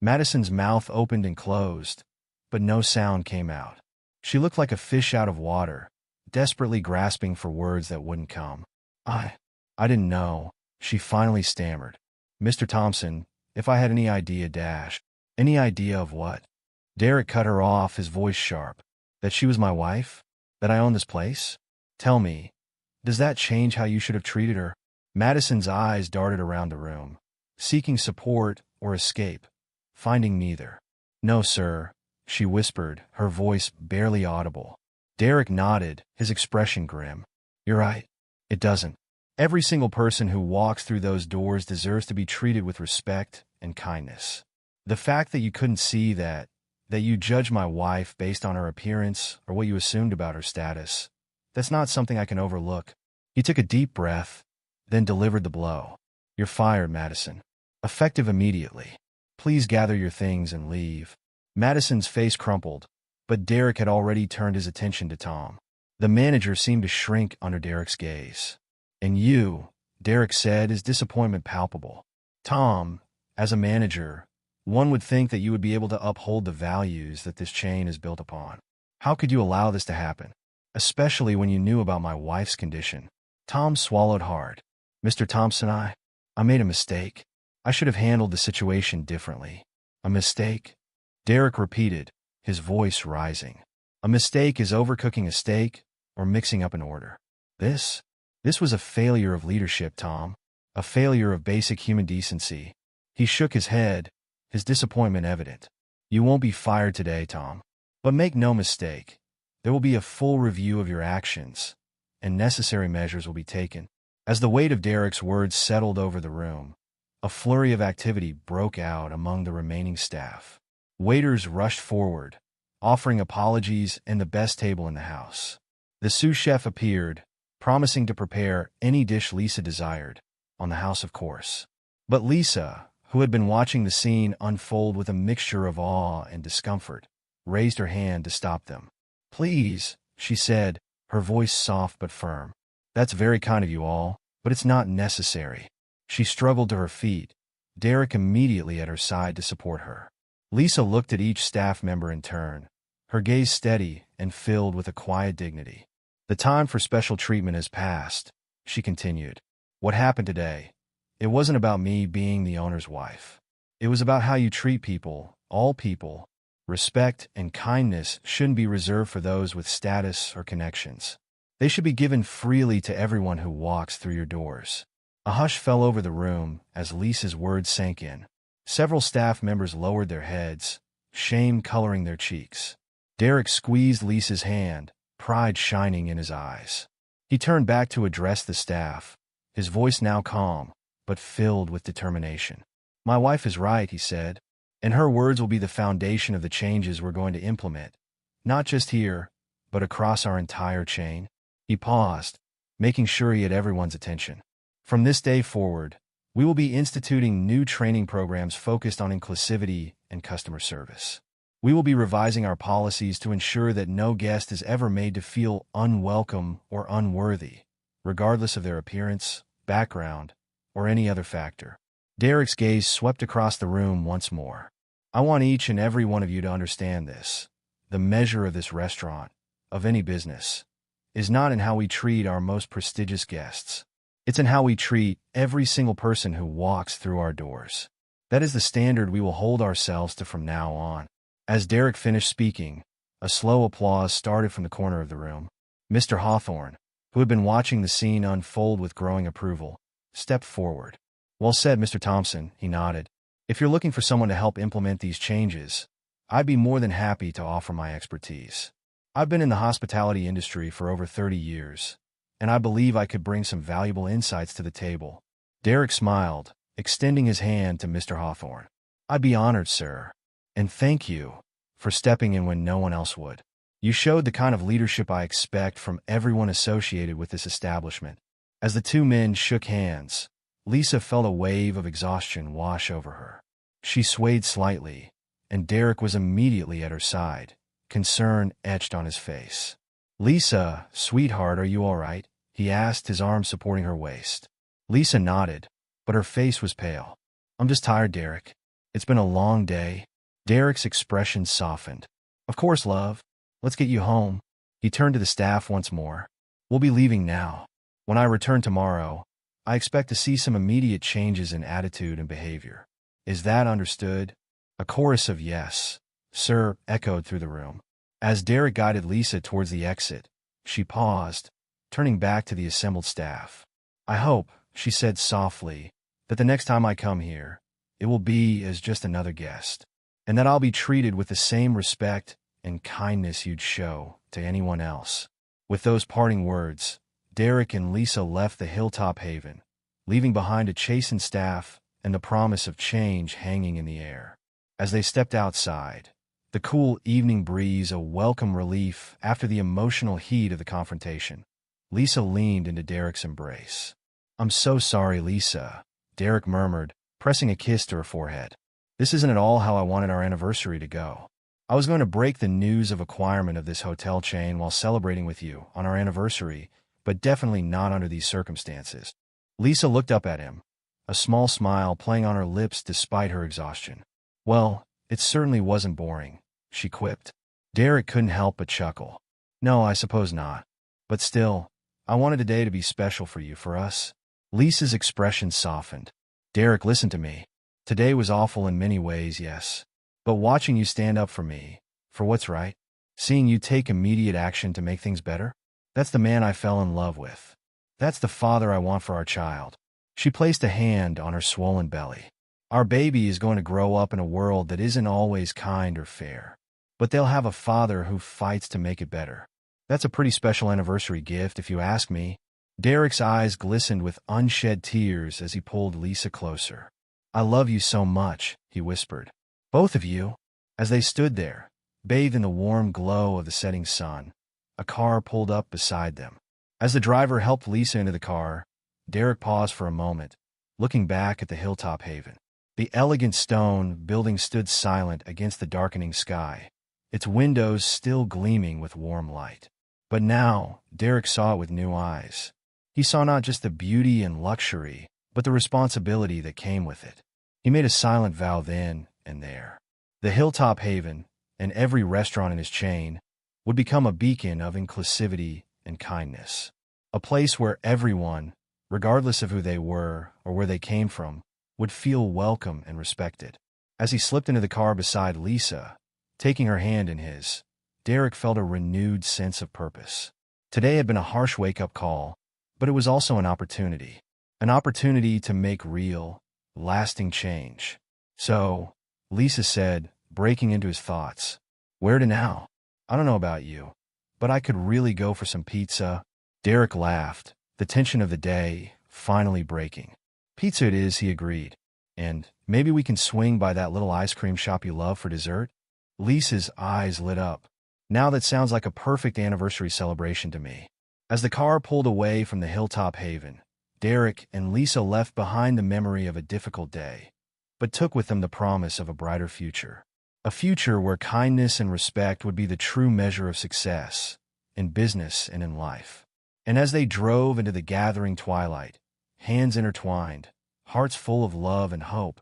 Madison's mouth opened and closed, but no sound came out. She looked like a fish out of water, desperately grasping for words that wouldn't come. I didn't know," she finally stammered. "Mr. Thompson, if I had any idea Any idea of what?" Derek cut her off, his voice sharp. "That she was my wife? That I own this place? Tell me, does that change how you should have treated her?" Madison's eyes darted around the room, seeking support or escape, finding neither. "No, sir," she whispered, her voice barely audible. Derek nodded, his expression grim. "You're right. It doesn't. Every single person who walks through those doors deserves to be treated with respect and kindness. The fact that you couldn't see that you judged my wife based on her appearance or what you assumed about her status, that's not something I can overlook." He took a deep breath, then delivered the blow. "You're fired, Madison. Effective immediately. Please gather your things and leave." Madison's face crumpled, but Derek had already turned his attention to Tom. The manager seemed to shrink under Derek's gaze. "And you," Derek said, his disappointment palpable. "Tom, as a manager, one would think that you would be able to uphold the values that this chain is built upon. How could you allow this to happen? Especially when you knew about my wife's condition." Tom swallowed hard. "Mr. Thompson, I made a mistake. I should have handled the situation differently." "A mistake?" Derek repeated, his voice rising. "A mistake is overcooking a steak or mixing up an order. This was a failure of leadership, Tom. A failure of basic human decency." He shook his head, his disappointment evident. "You won't be fired today, Tom. But make no mistake, there will be a full review of your actions, and necessary measures will be taken." As the weight of Derek's words settled over the room, a flurry of activity broke out among the remaining staff. Waiters rushed forward, offering apologies and the best table in the house. The sous chef appeared, promising to prepare any dish Lisa desired, on the house of course. But Lisa, who had been watching the scene unfold with a mixture of awe and discomfort, raised her hand to stop them. "Please," she said, her voice soft but firm. "That's very kind of you all, but it's not necessary." She struggled to her feet, Derek immediately at her side to support her. Lisa looked at each staff member in turn, her gaze steady and filled with a quiet dignity. "The time for special treatment has passed," she continued. "What happened today? It wasn't about me being the owner's wife. It was about how you treat people, all people. Respect and kindness shouldn't be reserved for those with status or connections. They should be given freely to everyone who walks through your doors." A hush fell over the room as Lisa's words sank in. Several staff members lowered their heads, shame coloring their cheeks. Derek squeezed Lisa's hand, pride shining in his eyes. He turned back to address the staff, his voice now calm, but filled with determination. "My wife is right," he said, "and her words will be the foundation of the changes we're going to implement, not just here, but across our entire chain." He paused, making sure he had everyone's attention. "From this day forward, we will be instituting new training programs focused on inclusivity and customer service. We will be revising our policies to ensure that no guest is ever made to feel unwelcome or unworthy, regardless of their appearance, background, or any other factor." Derek's gaze swept across the room once more. "I want each and every one of you to understand this. The measure of this restaurant, of any business, is not in how we treat our most prestigious guests. It's in how we treat every single person who walks through our doors. That is the standard we will hold ourselves to from now on." As Derek finished speaking, a slow applause started from the corner of the room. Mr. Hawthorne, who had been watching the scene unfold with growing approval, stepped forward. "Well said, Mr. Thompson," he nodded. "If you're looking for someone to help implement these changes, I'd be more than happy to offer my expertise. I've been in the hospitality industry for over 30 years, and I believe I could bring some valuable insights to the table." Derek smiled, extending his hand to Mr. Hawthorne. "I'd be honored, sir. And thank you for stepping in when no one else would. You showed the kind of leadership I expect from everyone associated with this establishment." As the two men shook hands, Lisa felt a wave of exhaustion wash over her. She swayed slightly, and Derek was immediately at her side, concern etched on his face. "Lisa, sweetheart, are you all right?" he asked, his arm supporting her waist. Lisa nodded, but her face was pale. "I'm just tired, Derek. It's been a long day." Derek's expression softened. "Of course, love. Let's get you home." He turned to the staff once more. "We'll be leaving now. When I return tomorrow, I expect to see some immediate changes in attitude and behavior. Is that understood?" A chorus of "yes, sir" echoed through the room. As Derek guided Lisa towards the exit, she paused, turning back to the assembled staff. "I hope," she said softly, "that the next time I come here, it will be as just another guest, and that I'll be treated with the same respect and kindness you'd show to anyone else." With those parting words, Derek and Lisa left the Hilltop Haven, leaving behind a chastened staff and the promise of change hanging in the air. As they stepped outside, the cool evening breeze a welcome relief after the emotional heat of the confrontation, Lisa leaned into Derek's embrace. "I'm so sorry, Lisa," Derek murmured, pressing a kiss to her forehead. "This isn't at all how I wanted our anniversary to go. I was going to break the news of acquirement of this hotel chain while celebrating with you on our anniversary, but definitely not under these circumstances." Lisa looked up at him, a small smile playing on her lips despite her exhaustion. "Well, it certainly wasn't boring," she quipped. Derek couldn't help but chuckle. "No, I suppose not. But still, I wanted today to be special for you, for us." Lisa's expression softened. "Derek, listen to me. Today was awful in many ways, yes. But watching you stand up for me, for what's right, seeing you take immediate action to make things better, that's the man I fell in love with. That's the father I want for our child." She placed a hand on her swollen belly. "Our baby is going to grow up in a world that isn't always kind or fair, but they'll have a father who fights to make it better. That's a pretty special anniversary gift, if you ask me." Derek's eyes glistened with unshed tears as he pulled Lisa closer. "I love you so much," he whispered. "Both of you." As they stood there, bathed in the warm glow of the setting sun, a car pulled up beside them. As the driver helped Lisa into the car, Derek paused for a moment, looking back at the Hilltop Haven. The elegant stone building stood silent against the darkening sky, its windows still gleaming with warm light. But now, Derek saw it with new eyes. He saw not just the beauty and luxury, but the responsibility that came with it. He made a silent vow then and there. The Hilltop Haven, and every restaurant in his chain, would become a beacon of inclusivity and kindness. A place where everyone, regardless of who they were or where they came from, would feel welcome and respected. As he slipped into the car beside Lisa, taking her hand in his, Derek felt a renewed sense of purpose. Today had been a harsh wake-up call, but it was also an opportunity. An opportunity to make real, lasting change. So, Lisa said, breaking into his thoughts, "Where to now? I don't know about you, but I could really go for some pizza." Derek laughed, the tension of the day finally breaking. "Pizza it is," he agreed. "And maybe we can swing by that little ice cream shop you love for dessert?" Lisa's eyes lit up. "Now that sounds like a perfect anniversary celebration to me." As the car pulled away from the Hilltop Haven, Derek and Lisa left behind the memory of a difficult day, but took with them the promise of a brighter future. A future where kindness and respect would be the true measure of success, in business and in life. And as they drove into the gathering twilight, hands intertwined, hearts full of love and hope,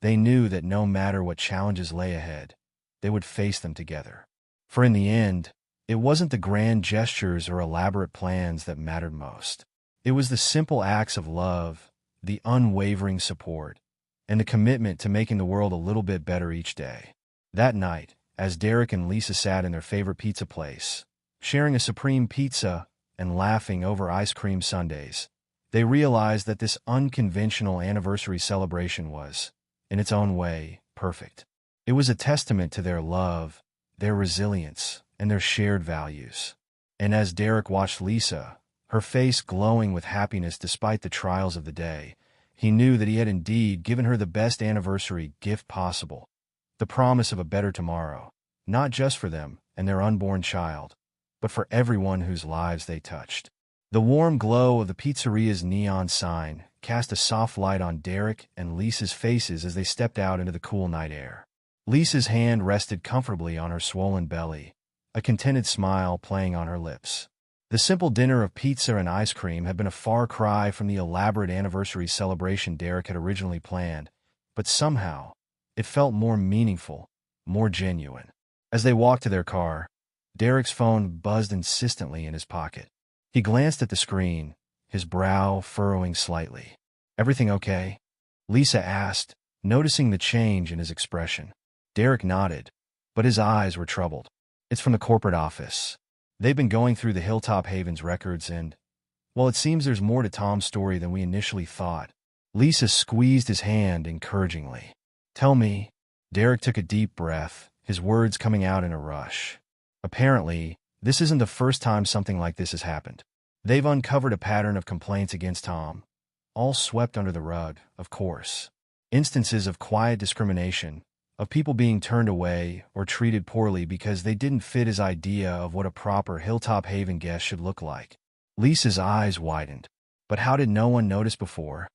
they knew that no matter what challenges lay ahead, they would face them together. For in the end, it wasn't the grand gestures or elaborate plans that mattered most. It was the simple acts of love, the unwavering support, and the commitment to making the world a little bit better each day. That night, as Derek and Lisa sat in their favorite pizza place, sharing a supreme pizza and laughing over ice cream sundaes, they realized that this unconventional anniversary celebration was, in its own way, perfect. It was a testament to their love, their resilience, and their shared values. And as Derek watched Lisa, her face glowing with happiness despite the trials of the day, he knew that he had indeed given her the best anniversary gift possible, the promise of a better tomorrow, not just for them and their unborn child, but for everyone whose lives they touched. The warm glow of the pizzeria's neon sign cast a soft light on Derek and Lisa's faces as they stepped out into the cool night air. Lisa's hand rested comfortably on her swollen belly, a contented smile playing on her lips. The simple dinner of pizza and ice cream had been a far cry from the elaborate anniversary celebration Derek had originally planned, but somehow, it felt more meaningful, more genuine. As they walked to their car, Derek's phone buzzed insistently in his pocket. He glanced at the screen, his brow furrowing slightly. "Everything okay?" Lisa asked, noticing the change in his expression. Derek nodded, but his eyes were troubled. "It's from the corporate office. They've been going through the Hilltop Haven's records and, well, it seems there's more to Tom's story than we initially thought." Lisa squeezed his hand encouragingly. "Tell me." Derek took a deep breath, his words coming out in a rush. "Apparently, this isn't the first time something like this has happened. They've uncovered a pattern of complaints against Tom, all swept under the rug, of course. Instances of quiet discrimination, of people being turned away or treated poorly because they didn't fit his idea of what a proper Hilltop Haven guest should look like." Lisa's eyes widened. "But how did no one notice before?"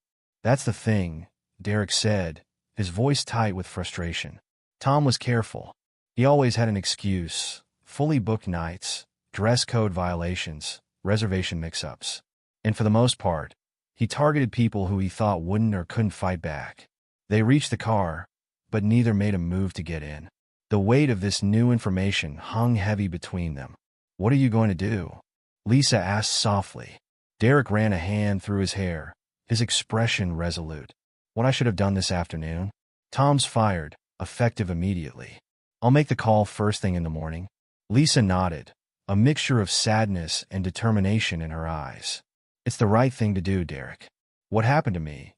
"That's the thing," Derek said, his voice tight with frustration. "Tom was careful. He always had an excuse, fully booked nights, dress code violations, reservation mix-ups. And for the most part, he targeted people who he thought wouldn't or couldn't fight back." They reached the car, but neither made a move to get in. The weight of this new information hung heavy between them. "What are you going to do?" Lisa asked softly. Derek ran a hand through his hair, his expression resolute. "What I should have done this afternoon? Tom's fired, effective immediately. I'll make the call first thing in the morning." Lisa nodded, a mixture of sadness and determination in her eyes. "It's the right thing to do, Derek. What happened to me,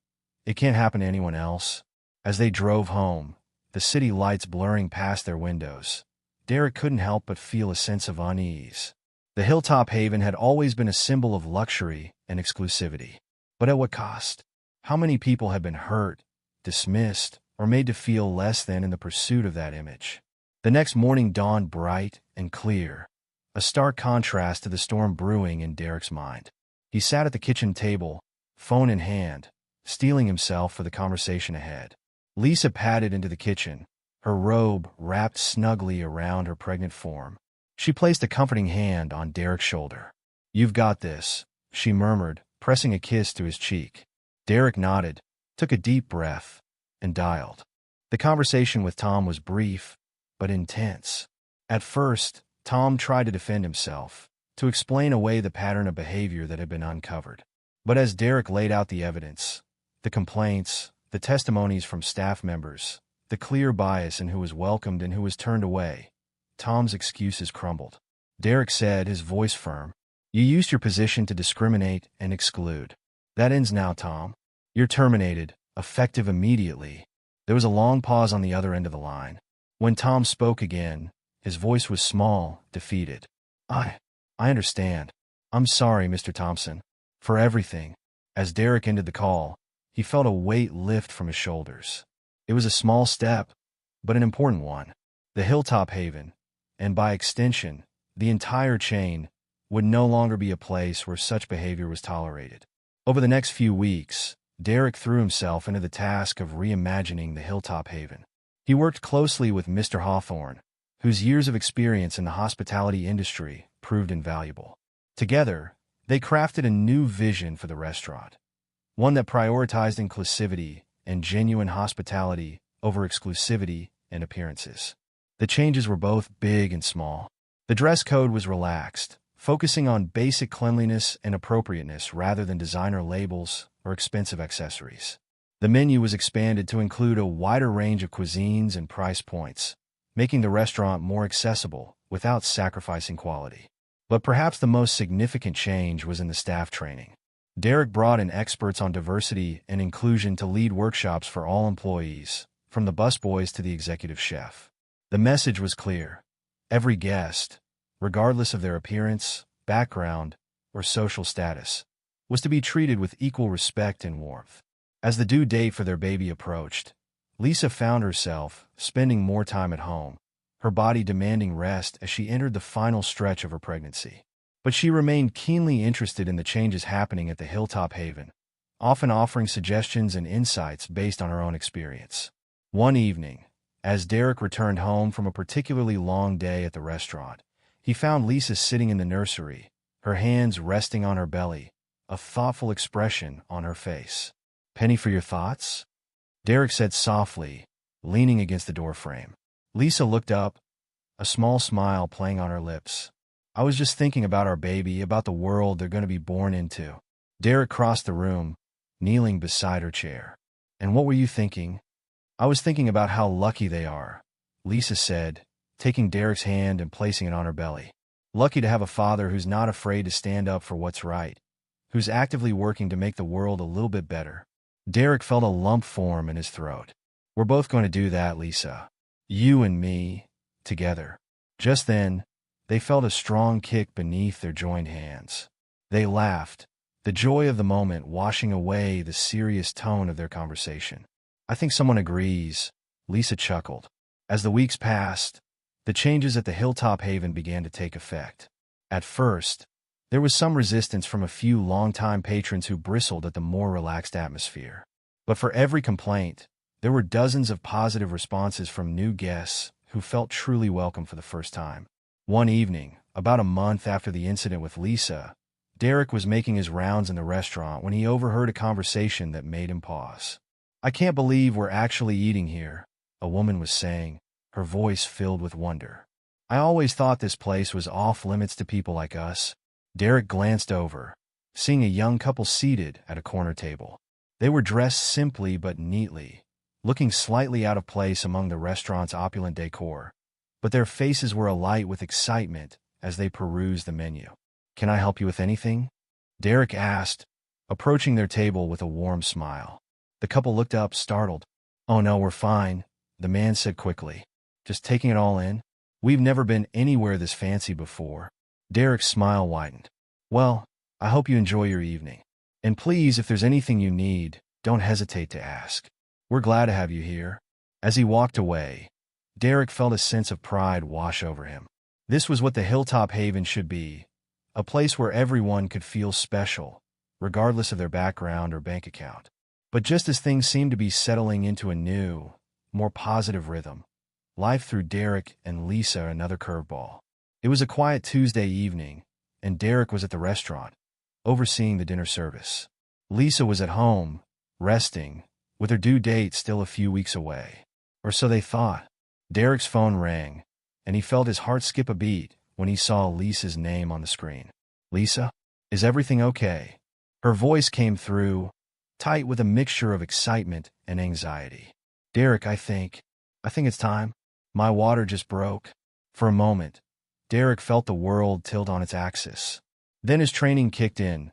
it can't happen to anyone else." As they drove home, the city lights blurring past their windows, Derek couldn't help but feel a sense of unease. The Hilltop Haven had always been a symbol of luxury and exclusivity. But at what cost? How many people had been hurt, dismissed, or made to feel less than in the pursuit of that image? The next morning dawned bright and clear, a stark contrast to the storm brewing in Derek's mind. He sat at the kitchen table, phone in hand, steeling himself for the conversation ahead. Lisa padded into the kitchen, her robe wrapped snugly around her pregnant form. She placed a comforting hand on Derek's shoulder. "You've got this," she murmured, pressing a kiss to his cheek. Derek nodded, took a deep breath, and dialed. The conversation with Tom was brief, but intense. At first, Tom tried to defend himself, to explain away the pattern of behavior that had been uncovered. But as Derek laid out the evidence, the complaints, the testimonies from staff members, the clear bias in who was welcomed and who was turned away, Tom's excuses crumbled. Derek said, his voice firm, "You used your position to discriminate and exclude. That ends now, Tom. You're terminated, effective immediately." There was a long pause on the other end of the line. When Tom spoke again, his voice was small, defeated. I understand. I'm sorry, Mr. Thompson, for everything." As Derek ended the call, he felt a weight lift from his shoulders. It was a small step, but an important one. The Hilltop Haven, and by extension, the entire chain, would no longer be a place where such behavior was tolerated. Over the next few weeks, Derek threw himself into the task of reimagining the Hilltop Haven. He worked closely with Mr. Hawthorne, whose years of experience in the hospitality industry proved invaluable. Together, they crafted a new vision for the restaurant, one that prioritized inclusivity and genuine hospitality over exclusivity and appearances. The changes were both big and small. The dress code was relaxed, focusing on basic cleanliness and appropriateness rather than designer labels or expensive accessories. The menu was expanded to include a wider range of cuisines and price points, making the restaurant more accessible without sacrificing quality. But perhaps the most significant change was in the staff training. Derek brought in experts on diversity and inclusion to lead workshops for all employees, from the busboys to the executive chef. The message was clear. Every guest, regardless of their appearance, background, or social status, was to be treated with equal respect and warmth. As the due date for their baby approached, Lisa found herself spending more time at home, her body demanding rest as she entered the final stretch of her pregnancy. But she remained keenly interested in the changes happening at the Hilltop Haven, often offering suggestions and insights based on her own experience. One evening, as Derek returned home from a particularly long day at the restaurant, he found Lisa sitting in the nursery, her hands resting on her belly, a thoughtful expression on her face. "Penny for your thoughts?" Derek said softly, leaning against the doorframe. Lisa looked up, a small smile playing on her lips. "I was just thinking about our baby, about the world they're going to be born into." Derek crossed the room, kneeling beside her chair. "And what were you thinking?" "I was thinking about how lucky they are," Lisa said, taking Derek's hand and placing it on her belly. "Lucky to have a father who's not afraid to stand up for what's right, who's actively working to make the world a little bit better." Derek felt a lump form in his throat. "We're both going to do that, Lisa. You and me, together." Just then, they felt a strong kick beneath their joined hands. They laughed, the joy of the moment washing away the serious tone of their conversation. "I think someone agrees," Lisa chuckled. As the weeks passed, the changes at the Hilltop Haven began to take effect. At first, there was some resistance from a few longtime patrons who bristled at the more relaxed atmosphere. But for every complaint, there were dozens of positive responses from new guests who felt truly welcome for the first time. One evening, about a month after the incident with Lisa, Derek was making his rounds in the restaurant when he overheard a conversation that made him pause. "I can't believe we're actually eating here," a woman was saying, her voice filled with wonder. "I always thought this place was off limits to people like us." Derek glanced over, seeing a young couple seated at a corner table. They were dressed simply but neatly, looking slightly out of place among the restaurant's opulent decor, but their faces were alight with excitement as they perused the menu. "Can I help you with anything?" Derek asked, approaching their table with a warm smile. The couple looked up, startled. "Oh no, we're fine," the man said quickly. "Just taking it all in. We've never been anywhere this fancy before." Derek's smile widened. "Well, I hope you enjoy your evening. And please, if there's anything you need, don't hesitate to ask. We're glad to have you here." As he walked away, Derek felt a sense of pride wash over him. This was what the Hilltop Haven should be, a place where everyone could feel special, regardless of their background or bank account. But just as things seemed to be settling into a new, more positive rhythm, life threw Derek and Lisa another curveball. It was a quiet Tuesday evening, and Derek was at the restaurant, overseeing the dinner service. Lisa was at home, resting, with her due date still a few weeks away. Or so they thought. Derek's phone rang, and he felt his heart skip a beat when he saw Lisa's name on the screen. "Lisa, is everything okay?" Her voice came through, tight with a mixture of excitement and anxiety. "Derek, I think it's time. My water just broke." For a moment, Derek felt the world tilt on its axis. Then his training kicked in,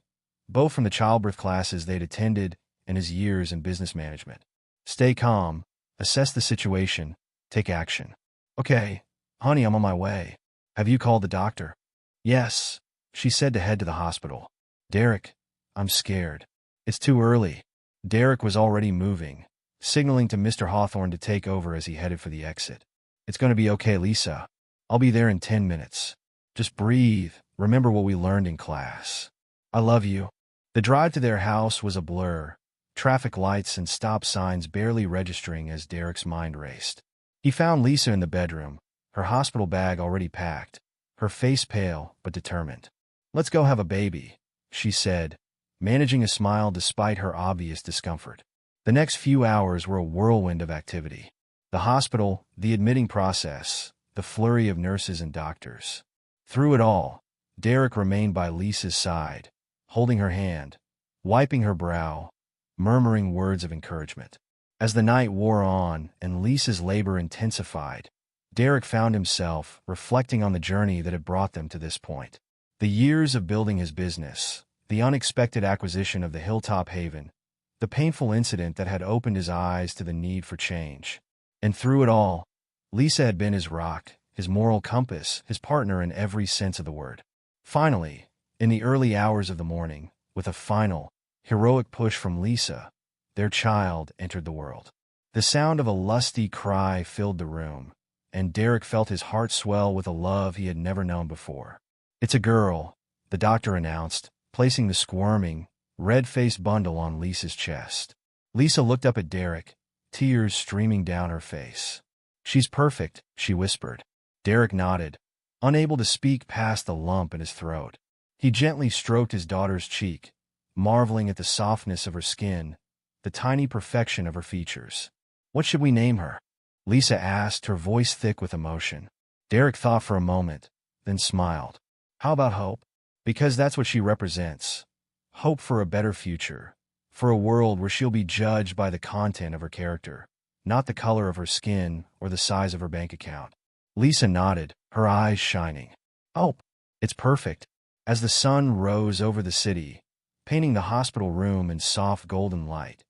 both from the childbirth classes they'd attended and his years in business management. Stay calm, assess the situation, take action. "Okay, honey, I'm on my way. Have you called the doctor?" "Yes," she said to head to the hospital. "Derek, I'm scared. It's too early." Derek was already moving, signaling to Mr. Hawthorne to take over as he headed for the exit. "It's going to be okay, Lisa. I'll be there in 10 minutes. Just breathe. Remember what we learned in class. I love you." The drive to their house was a blur, traffic lights and stop signs barely registering as Derek's mind raced. He found Lisa in the bedroom, her hospital bag already packed, her face pale but determined. "Let's go have a baby," she said, managing a smile despite her obvious discomfort. The next few hours were a whirlwind of activity. The hospital, the admitting process, the flurry of nurses and doctors. Through it all, Derek remained by Lisa's side, holding her hand, wiping her brow, murmuring words of encouragement. As the night wore on and Lisa's labor intensified, Derek found himself reflecting on the journey that had brought them to this point. The years of building his business, the unexpected acquisition of the Hilltop Haven, the painful incident that had opened his eyes to the need for change. And through it all, Lisa had been his rock, his moral compass, his partner in every sense of the word. Finally, in the early hours of the morning, with a final, heroic push from Lisa, their child entered the world. The sound of a lusty cry filled the room, and Derek felt his heart swell with a love he had never known before. "It's a girl," the doctor announced, placing the squirming, red-faced bundle on Lisa's chest. Lisa looked up at Derek, tears streaming down her face. "She's perfect," she whispered. Derek nodded, unable to speak past the lump in his throat. He gently stroked his daughter's cheek, marveling at the softness of her skin, the tiny perfection of her features. "What should we name her?" Lisa asked, her voice thick with emotion. Derek thought for a moment, then smiled. "How about Hope? Because that's what she represents. Hope for a better future, for a world where she'll be judged by the content of her character, not the color of her skin or the size of her bank account." Lisa nodded, her eyes shining. "Hope. It's perfect." As the sun rose over the city, painting the hospital room in soft golden light,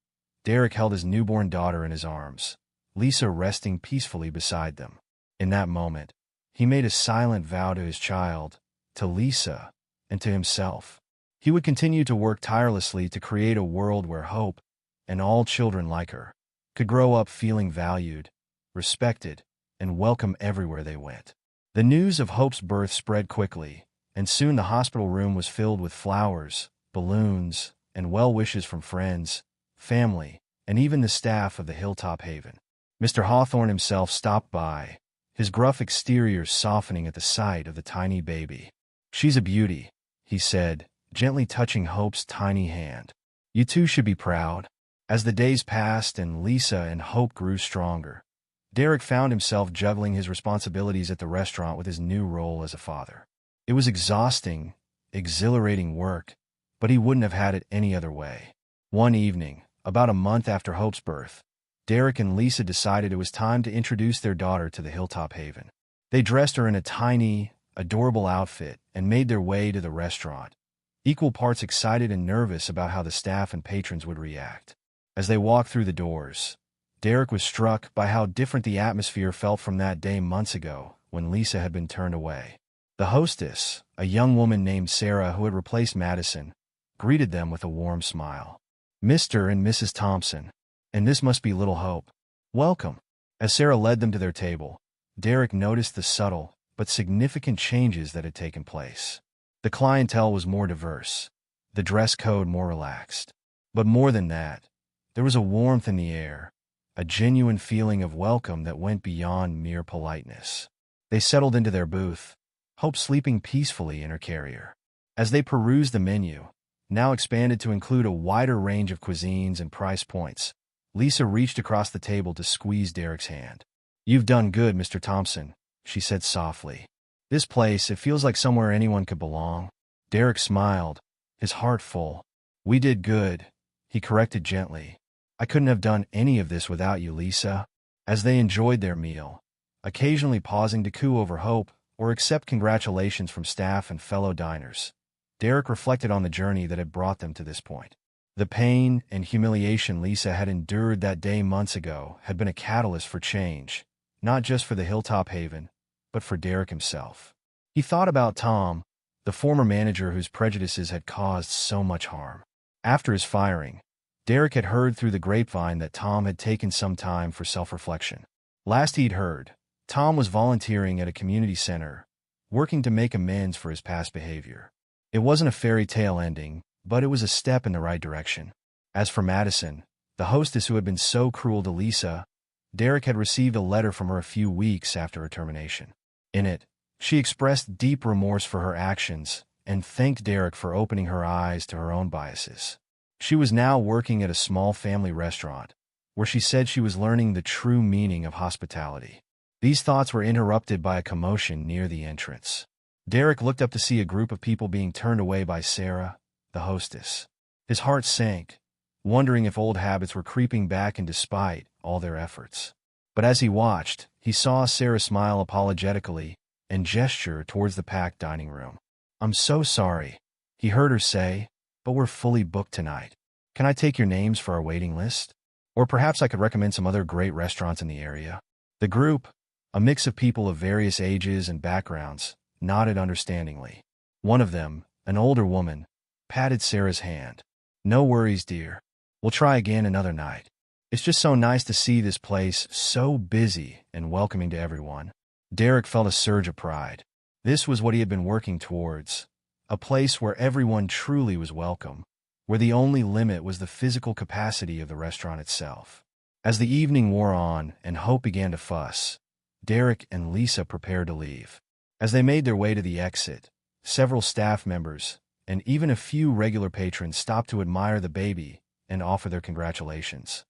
Derek held his newborn daughter in his arms, Lisa resting peacefully beside them. In that moment, he made a silent vow to his child, to Lisa, and to himself. He would continue to work tirelessly to create a world where Hope, and all children like her, could grow up feeling valued, respected, and welcome everywhere they went. The news of Hope's birth spread quickly, and soon the hospital room was filled with flowers, balloons, and well wishes from friends, family, and even the staff of the Hilltop Haven. Mr. Hawthorne himself stopped by, his gruff exterior softening at the sight of the tiny baby. "She's a beauty," he said, gently touching Hope's tiny hand. "You two should be proud." As the days passed and Lisa and Hope grew stronger, Derek found himself juggling his responsibilities at the restaurant with his new role as a father. It was exhausting, exhilarating work, but he wouldn't have had it any other way. One evening, about a month after Hope's birth, Derek and Lisa decided it was time to introduce their daughter to the Hilltop Haven. They dressed her in a tiny, adorable outfit and made their way to the restaurant, equal parts excited and nervous about how the staff and patrons would react. As they walked through the doors, Derek was struck by how different the atmosphere felt from that day months ago when Lisa had been turned away. The hostess, a young woman named Sarah who had replaced Madison, greeted them with a warm smile. "Mr. and Mrs. Thompson, and this must be little Hope. Welcome." As Sarah led them to their table, Derek noticed the subtle but significant changes that had taken place. The clientele was more diverse, the dress code more relaxed. But more than that, There was a warmth in the air, a genuine feeling of welcome that went beyond mere politeness. They settled into their booth, Hope sleeping peacefully in her carrier. As they perused the menu, now expanded to include a wider range of cuisines and price points, Lisa reached across the table to squeeze Derek's hand. "You've done good, Mr. Thompson," she said softly. "This place, it feels like somewhere anyone could belong." Derek smiled, his heart full. "We did good," he corrected gently. "I couldn't have done any of this without you, Lisa." As they enjoyed their meal, occasionally pausing to coo over Hope or accept congratulations from staff and fellow diners, Derek reflected on the journey that had brought them to this point. The pain and humiliation Lisa had endured that day months ago had been a catalyst for change, not just for the Hilltop Haven, but for Derek himself. He thought about Tom, the former manager whose prejudices had caused so much harm. After his firing, Derek had heard through the grapevine that Tom had taken some time for self-reflection. Last he'd heard, Tom was volunteering at a community center, working to make amends for his past behavior. It wasn't a fairy tale ending, but it was a step in the right direction. As for Madison, the hostess who had been so cruel to Lisa, Derek had received a letter from her a few weeks after her termination. In it, she expressed deep remorse for her actions and thanked Derek for opening her eyes to her own biases. She was now working at a small family restaurant, where she said she was learning the true meaning of hospitality. These thoughts were interrupted by a commotion near the entrance. Derek looked up to see a group of people being turned away by Sarah, the hostess. His heart sank, wondering if old habits were creeping back in despite all their efforts. But as he watched, he saw Sarah smile apologetically and gesture towards the packed dining room. "I'm so sorry," he heard her say, "but we're fully booked tonight. Can I take your names for our waiting list? Or perhaps I could recommend some other great restaurants in the area." The group, a mix of people of various ages and backgrounds, nodded understandingly. One of them, an older woman, patted Sarah's hand. "No worries, dear. We'll try again another night. It's just so nice to see this place so busy and welcoming to everyone." Derek felt a surge of pride. This was what he had been working towards, a place where everyone truly was welcome, where the only limit was the physical capacity of the restaurant itself. As the evening wore on and Hope began to fuss, Derek and Lisa prepared to leave. As they made their way to the exit, several staff members and even a few regular patrons stopped to admire the baby and offer their congratulations.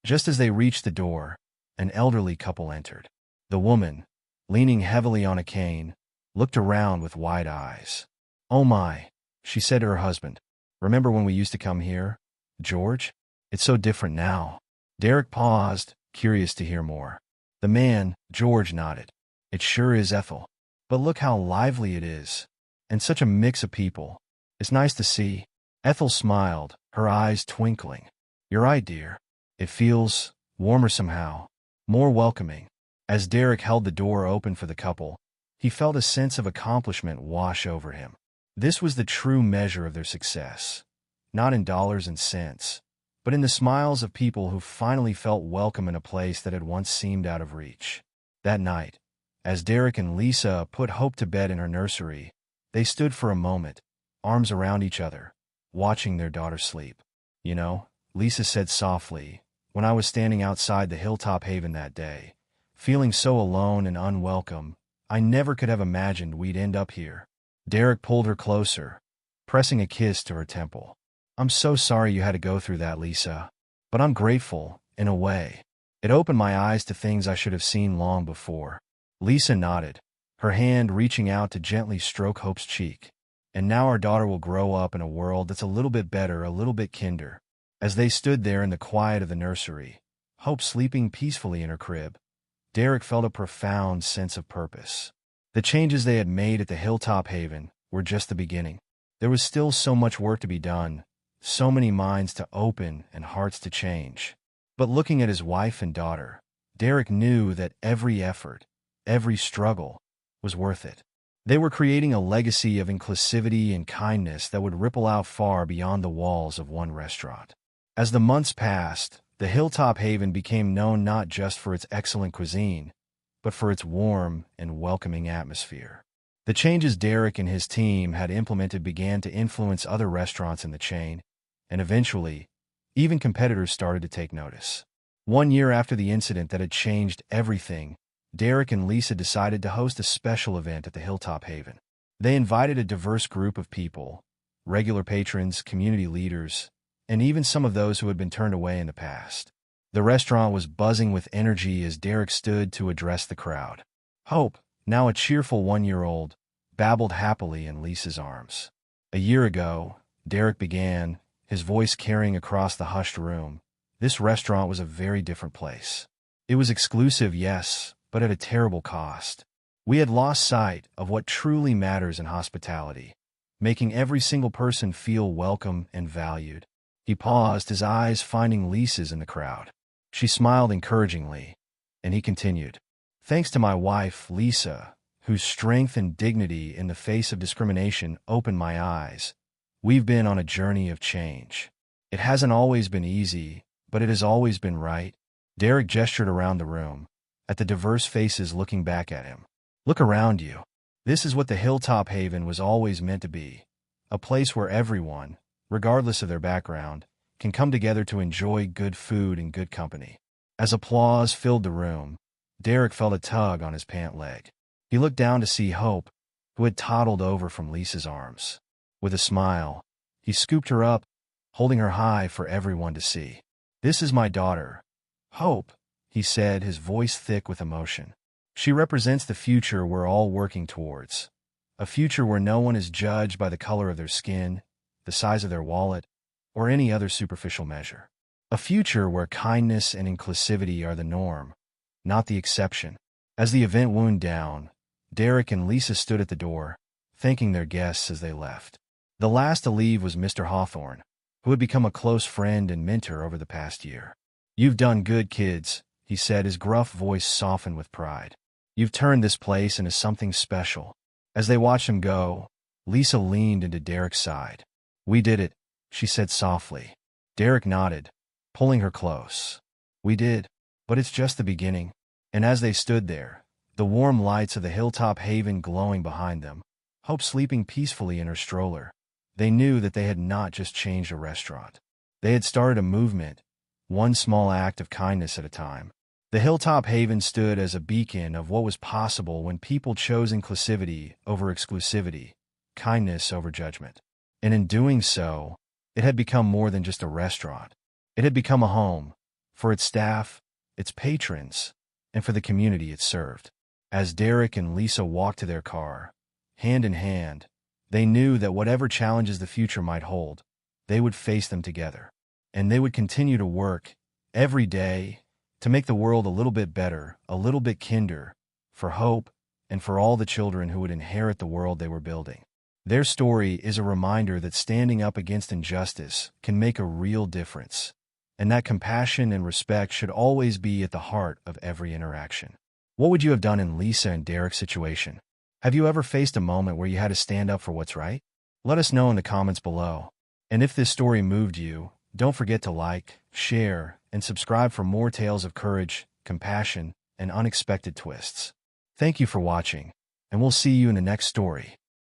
Just as they reached the door, an elderly couple entered. The woman, leaning heavily on a cane, looked around with wide eyes. "Oh my," she said to her husband. "Remember when we used to come here, George? It's so different now." Derek paused, curious to hear more. The man, George, nodded. "It sure is, Ethel. But look how lively it is. And such a mix of people. It's nice to see." Ethel smiled, her eyes twinkling. "You're right, dear. It feels warmer somehow, more welcoming." As Derek held the door open for the couple, he felt a sense of accomplishment wash over him. This was the true measure of their success, not in dollars and cents, but in the smiles of people who finally felt welcome in a place that had once seemed out of reach. That night, as Derek and Lisa put Hope to bed in her nursery, they stood for a moment, arms around each other, watching their daughter sleep. "You know," Lisa said softly, "when I was standing outside the Hilltop Haven that day, feeling so alone and unwelcome, I never could have imagined we'd end up here." Derek pulled her closer, pressing a kiss to her temple. "I'm so sorry you had to go through that, Lisa. But I'm grateful, in a way. It opened my eyes to things I should have seen long before." Lisa nodded, her hand reaching out to gently stroke Hope's cheek. "And now our daughter will grow up in a world that's a little bit better, a little bit kinder." As they stood there in the quiet of the nursery, Hope sleeping peacefully in her crib, Derek felt a profound sense of purpose. The changes they had made at the Hilltop Haven were just the beginning. There was still so much work to be done, so many minds to open and hearts to change. But looking at his wife and daughter, Derek knew that every effort, every struggle, was worth it. They were creating a legacy of inclusivity and kindness that would ripple out far beyond the walls of one restaurant. As the months passed, the Hilltop Haven became known not just for its excellent cuisine, but for its warm and welcoming atmosphere. The changes Derek and his team had implemented began to influence other restaurants in the chain, and eventually, Even competitors started to take notice. 1 year after the incident that had changed everything, Derek and Lisa decided to host a special event at the Hilltop Haven. They invited a diverse group of people, regular patrons, community leaders, and even some of those who had been turned away in the past. The restaurant was buzzing with energy as Derek stood to address the crowd. Hope, now a cheerful 1-year-old, babbled happily in Lisa's arms. A year ago, Derek began, his voice carrying across the hushed room. This restaurant was a very different place. It was exclusive, yes, but at a terrible cost. We had lost sight of what truly matters in hospitality, making every single person feel welcome and valued. He paused, his eyes finding Lisa's in the crowd. She smiled encouragingly, and he continued. Thanks to my wife, Lisa, whose strength and dignity in the face of discrimination opened my eyes, we've been on a journey of change. It hasn't always been easy, but it has always been right. Derek gestured around the room, at the diverse faces looking back at him. Look around you. This is what the Hilltop Haven was always meant to be, a place where everyone, regardless of their background, can come together to enjoy good food and good company. As applause filled the room, Derek felt a tug on his pant leg. He looked down to see Hope, who had toddled over from Lisa's arms. With a smile, he scooped her up, holding her high for everyone to see. This is my daughter, Hope, he said, his voice thick with emotion. She represents the future we're all working towards. A future where no one is judged by the color of their skin, the size of their wallet, or any other superficial measure. A future where kindness and inclusivity are the norm, not the exception. As the event wound down, Derek and Lisa stood at the door, thanking their guests as they left. The last to leave was Mr. Hawthorne, who had become a close friend and mentor over the past year. You've done good, kids, he said, his gruff voice softened with pride. You've turned this place into something special. As they watched him go, Lisa leaned into Derek's side. We did it, she said softly. Derek nodded, pulling her close. We did, but it's just the beginning. And as they stood there, the warm lights of the Hilltop Haven glowing behind them, Hope sleeping peacefully in her stroller, they knew that they had not just changed a restaurant. They had started a movement, one small act of kindness at a time. The Hilltop Haven stood as a beacon of what was possible when people chose inclusivity over exclusivity, kindness over judgment. And in doing so, it had become more than just a restaurant. It had become a home, for its staff, its patrons, and for the community it served. As Derek and Lisa walked to their car, hand in hand, they knew that whatever challenges the future might hold, they would face them together. And they would continue to work, every day, to make the world a little bit better, a little bit kinder, for Hope and for all the children who would inherit the world they were building. Their story is a reminder that standing up against injustice can make a real difference, and that compassion and respect should always be at the heart of every interaction. What would you have done in Lisa and Derek's situation? Have you ever faced a moment where you had to stand up for what's right? Let us know in the comments below. And if this story moved you, don't forget to like, share, and subscribe for more tales of courage, compassion, and unexpected twists. Thank you for watching, and we'll see you in the next story.